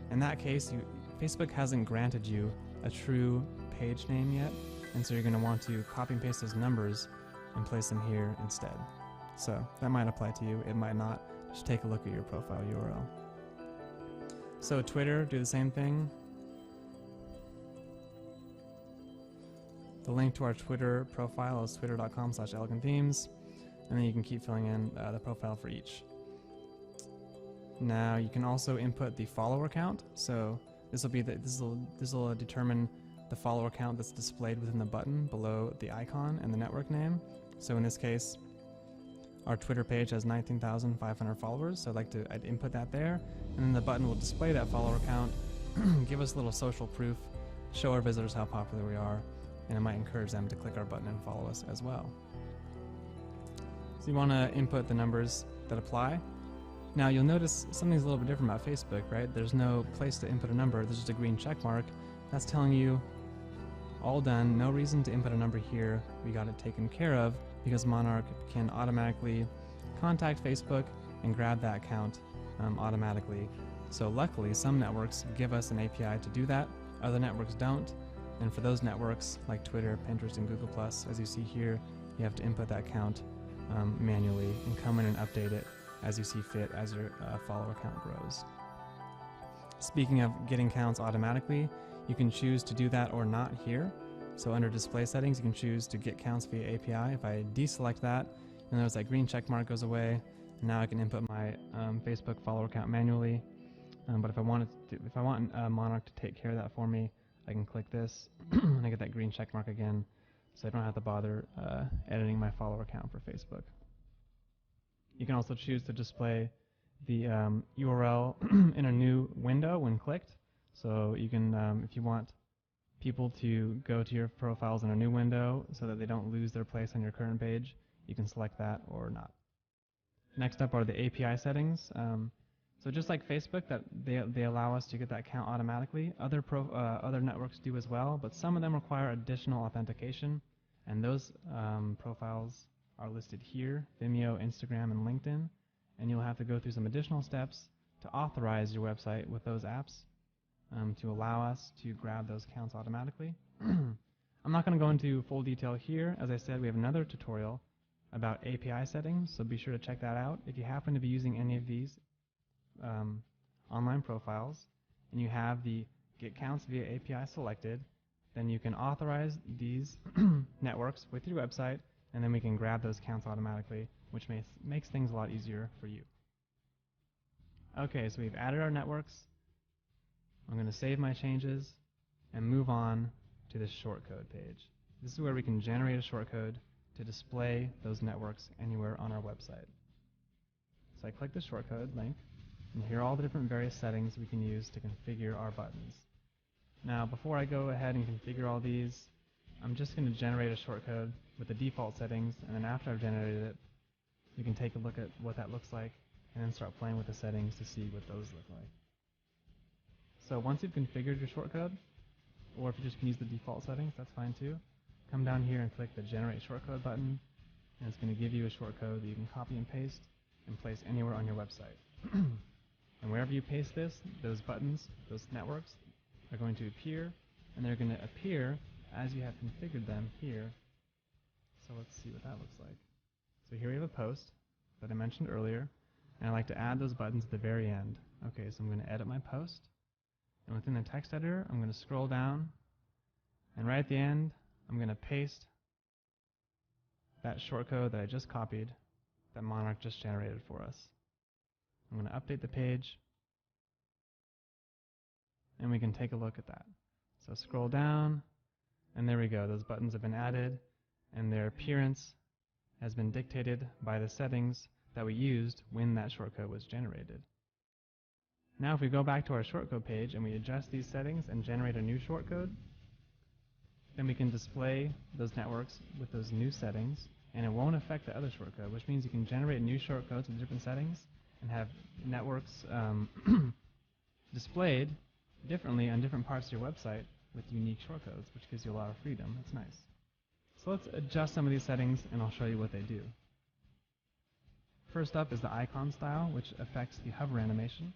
in that case, Facebook hasn't granted you a true page name yet, and so you're going to want to copy and paste those numbers and place them here instead. So that might apply to you, it might not. Just take a look at your profile URL. So Twitter, do the same thing. The link to our Twitter profile is twitter.com/elegantthemes, and then you can keep filling in the profile for each. Now you can also input the follower count. So this will determine the follower count that's displayed within the button below the icon and the network name. So in this case, our Twitter page has 19,500 followers, so I'd input that there, and then the button will display that follower count, give us a little social proof, show our visitors how popular we are, and it might encourage them to click our button and follow us as well. So you want to input the numbers that apply. Now you'll notice something's a little bit different about Facebook, right? There's no place to input a number, there's just a green check mark. That's telling you, all done, no reason to input a number here, we got it taken care of, because Monarch can automatically contact Facebook and grab that account automatically. So luckily, some networks give us an API to do that, other networks don't, and for those networks, like Twitter, Pinterest, and Google+, as you see here, you have to input that count manually and come in and update it as you see fit as your follower count grows. Speaking of getting counts automatically, you can choose to do that or not here. So under display settings, you can choose to get counts via API. If I deselect that, you'll notice that green check mark goes away. And now I can input my Facebook follower count manually. But if I want Monarch to take care of that for me, I can click this and I get that green check mark again, so I don't have to bother editing my follower count for Facebook. You can also choose to display the URL in a new window when clicked. So you can, if you want people to go to your profiles in a new window so that they don't lose their place on your current page, you can select that or not. Next up are the API settings. So just like Facebook, that they allow us to get that count automatically. Other networks do as well, but some of them require additional authentication, and those profiles are listed here: Vimeo, Instagram, and LinkedIn. And you'll have to go through some additional steps to authorize your website with those apps to allow us to grab those counts automatically. I'm not going to go into full detail here. As I said, we have another tutorial about API settings, so be sure to check that out. If you happen to be using any of these online profiles and you have the Get Counts via API selected, then you can authorize these networks with your website, and then we can grab those counts automatically, which makes things a lot easier for you. Okay, so we've added our networks. I'm going to save my changes and move on to this shortcode page. This is where we can generate a shortcode to display those networks anywhere on our website. So I click the shortcode link, and here are all the different various settings we can use to configure our buttons. Now, before I go ahead and configure all these, I'm just going to generate a shortcode with the default settings, and then after I've generated it, you can take a look at what that looks like and then start playing with the settings to see what those look like. So once you've configured your shortcode, or if you just can use the default settings, that's fine too, come down here and click the Generate Shortcode button, and it's going to give you a shortcode that you can copy and paste and place anywhere on your website. And wherever you paste this, those buttons, those networks, are going to appear, and they're going to appear as you have configured them here. So let's see what that looks like. So here we have a post that I mentioned earlier, and I like to add those buttons at the very end. Okay, so I'm going to edit my post, and within the text editor, I'm going to scroll down, and right at the end, I'm going to paste that shortcode that I just copied that Monarch just generated for us. I'm going to update the page, and we can take a look at that. So scroll down, and there we go. Those buttons have been added, and their appearance has been dictated by the settings that we used when that shortcode was generated. Now if we go back to our shortcode page and we adjust these settings and generate a new shortcode, then we can display those networks with those new settings, and it won't affect the other shortcode, which means you can generate new shortcodes with different settings and have networks displayed differently on different parts of your website with unique shortcodes, which gives you a lot of freedom. It's nice. So let's adjust some of these settings, and I'll show you what they do. First up is the icon style, which affects the hover animation.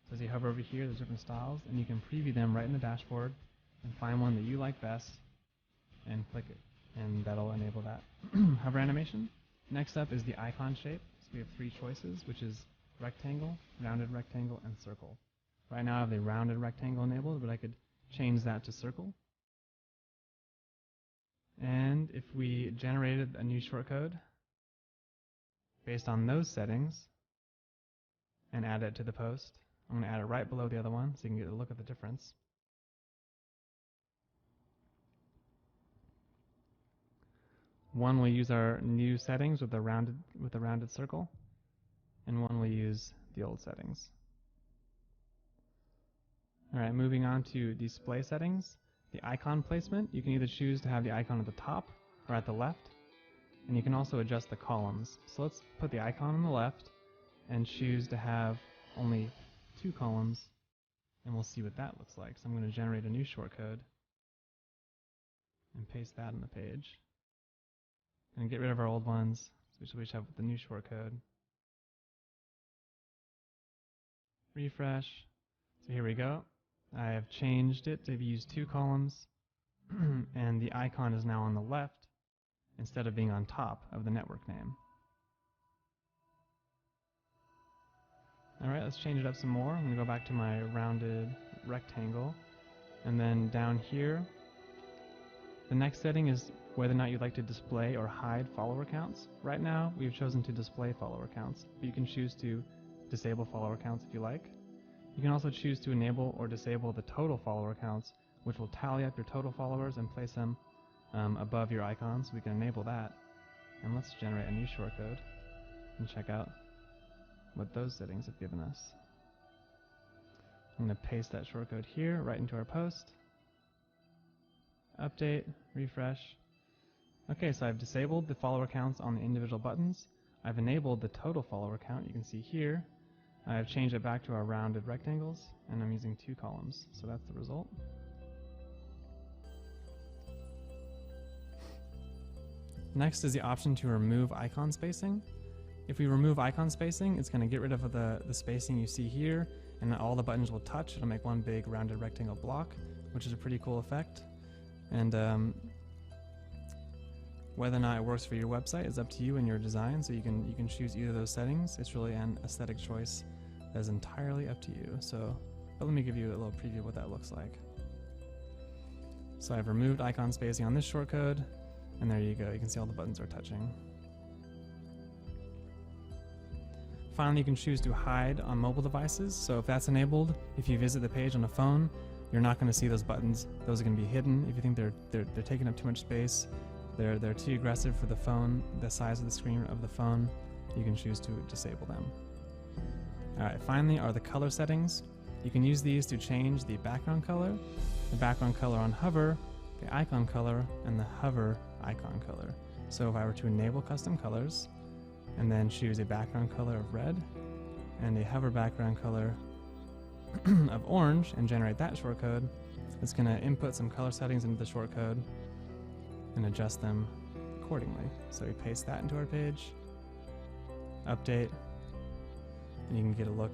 So as you hover over here, there's different styles, and you can preview them right in the dashboard and find one that you like best and click it, and that'll enable that hover animation. Next up is the icon shape. So we have three choices, which is rectangle, rounded rectangle, and circle. Right now I have the rounded rectangle enabled, but I could change that to circle. And if we generated a new shortcode based on those settings and add it to the post, I'm going to add it right below the other one so you can get a look at the difference. One will use our new settings with the rounded circle, and one will use the old settings. Alright, moving on to display settings. The icon placement, you can either choose to have the icon at the top or at the left, and you can also adjust the columns. So let's put the icon on the left and choose to have only 2 columns, and we'll see what that looks like. So I'm going to generate a new shortcode and paste that on the page. And get rid of our old ones, so we should have the new shortcode. Refresh. So here we go. I have changed it to use 2 columns, and the icon is now on the left instead of being on top of the network name. Alright, let's change it up some more. I'm going to go back to my rounded rectangle, and then down here, the next setting is whether or not you'd like to display or hide follower counts. Right now, we've chosen to display follower counts, but you can choose to disable follower counts if you like. You can also choose to enable or disable the total follower counts, which will tally up your total followers and place them above your icons. We can enable that. And let's generate a new shortcode and check out what those settings have given us. I'm going to paste that shortcode here right into our post. Update, refresh. Okay, so I've disabled the follower counts on the individual buttons. I've enabled the total follower count, you can see here. I've changed it back to our rounded rectangles, and I'm using 2 columns, so that's the result. Next is the option to remove icon spacing. If we remove icon spacing, it's going to get rid of the spacing you see here, and all the buttons will touch. It'll make one big rounded rectangle block, which is a pretty cool effect. And whether or not it works for your website is up to you and your design, so you can choose either of those settings. It's really an aesthetic choice that is entirely up to you. But let me give you a little preview of what that looks like. So I've removed icon spacing on this shortcode, and there you go. You can see all the buttons are touching. Finally, you can choose to hide on mobile devices. So if that's enabled, if you visit the page on a phone, you're not going to see those buttons. Those are going to be hidden. If you think they're taking up too much space, they're too aggressive for the phone, the size of the screen of the phone, you can choose to disable them. Alright, finally are the color settings. You can use these to change the background color on hover, the icon color, and the hover icon color. So if I were to enable custom colors, and then choose a background color of red, and a hover background color of orange, and generate that shortcode, it's going to input some color settings into the shortcode and adjust them accordingly. So we paste that into our page, update, and you can get a look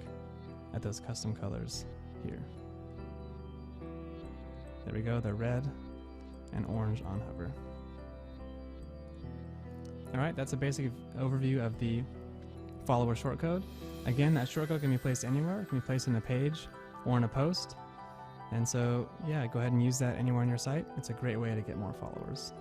at those custom colors here. There we go, they're red, and orange on hover. Alright, that's a basic overview of the follower shortcode. Again, that shortcode can be placed anywhere. It can be placed in a page or in a post. And so, yeah, go ahead and use that anywhere on your site. It's a great way to get more followers.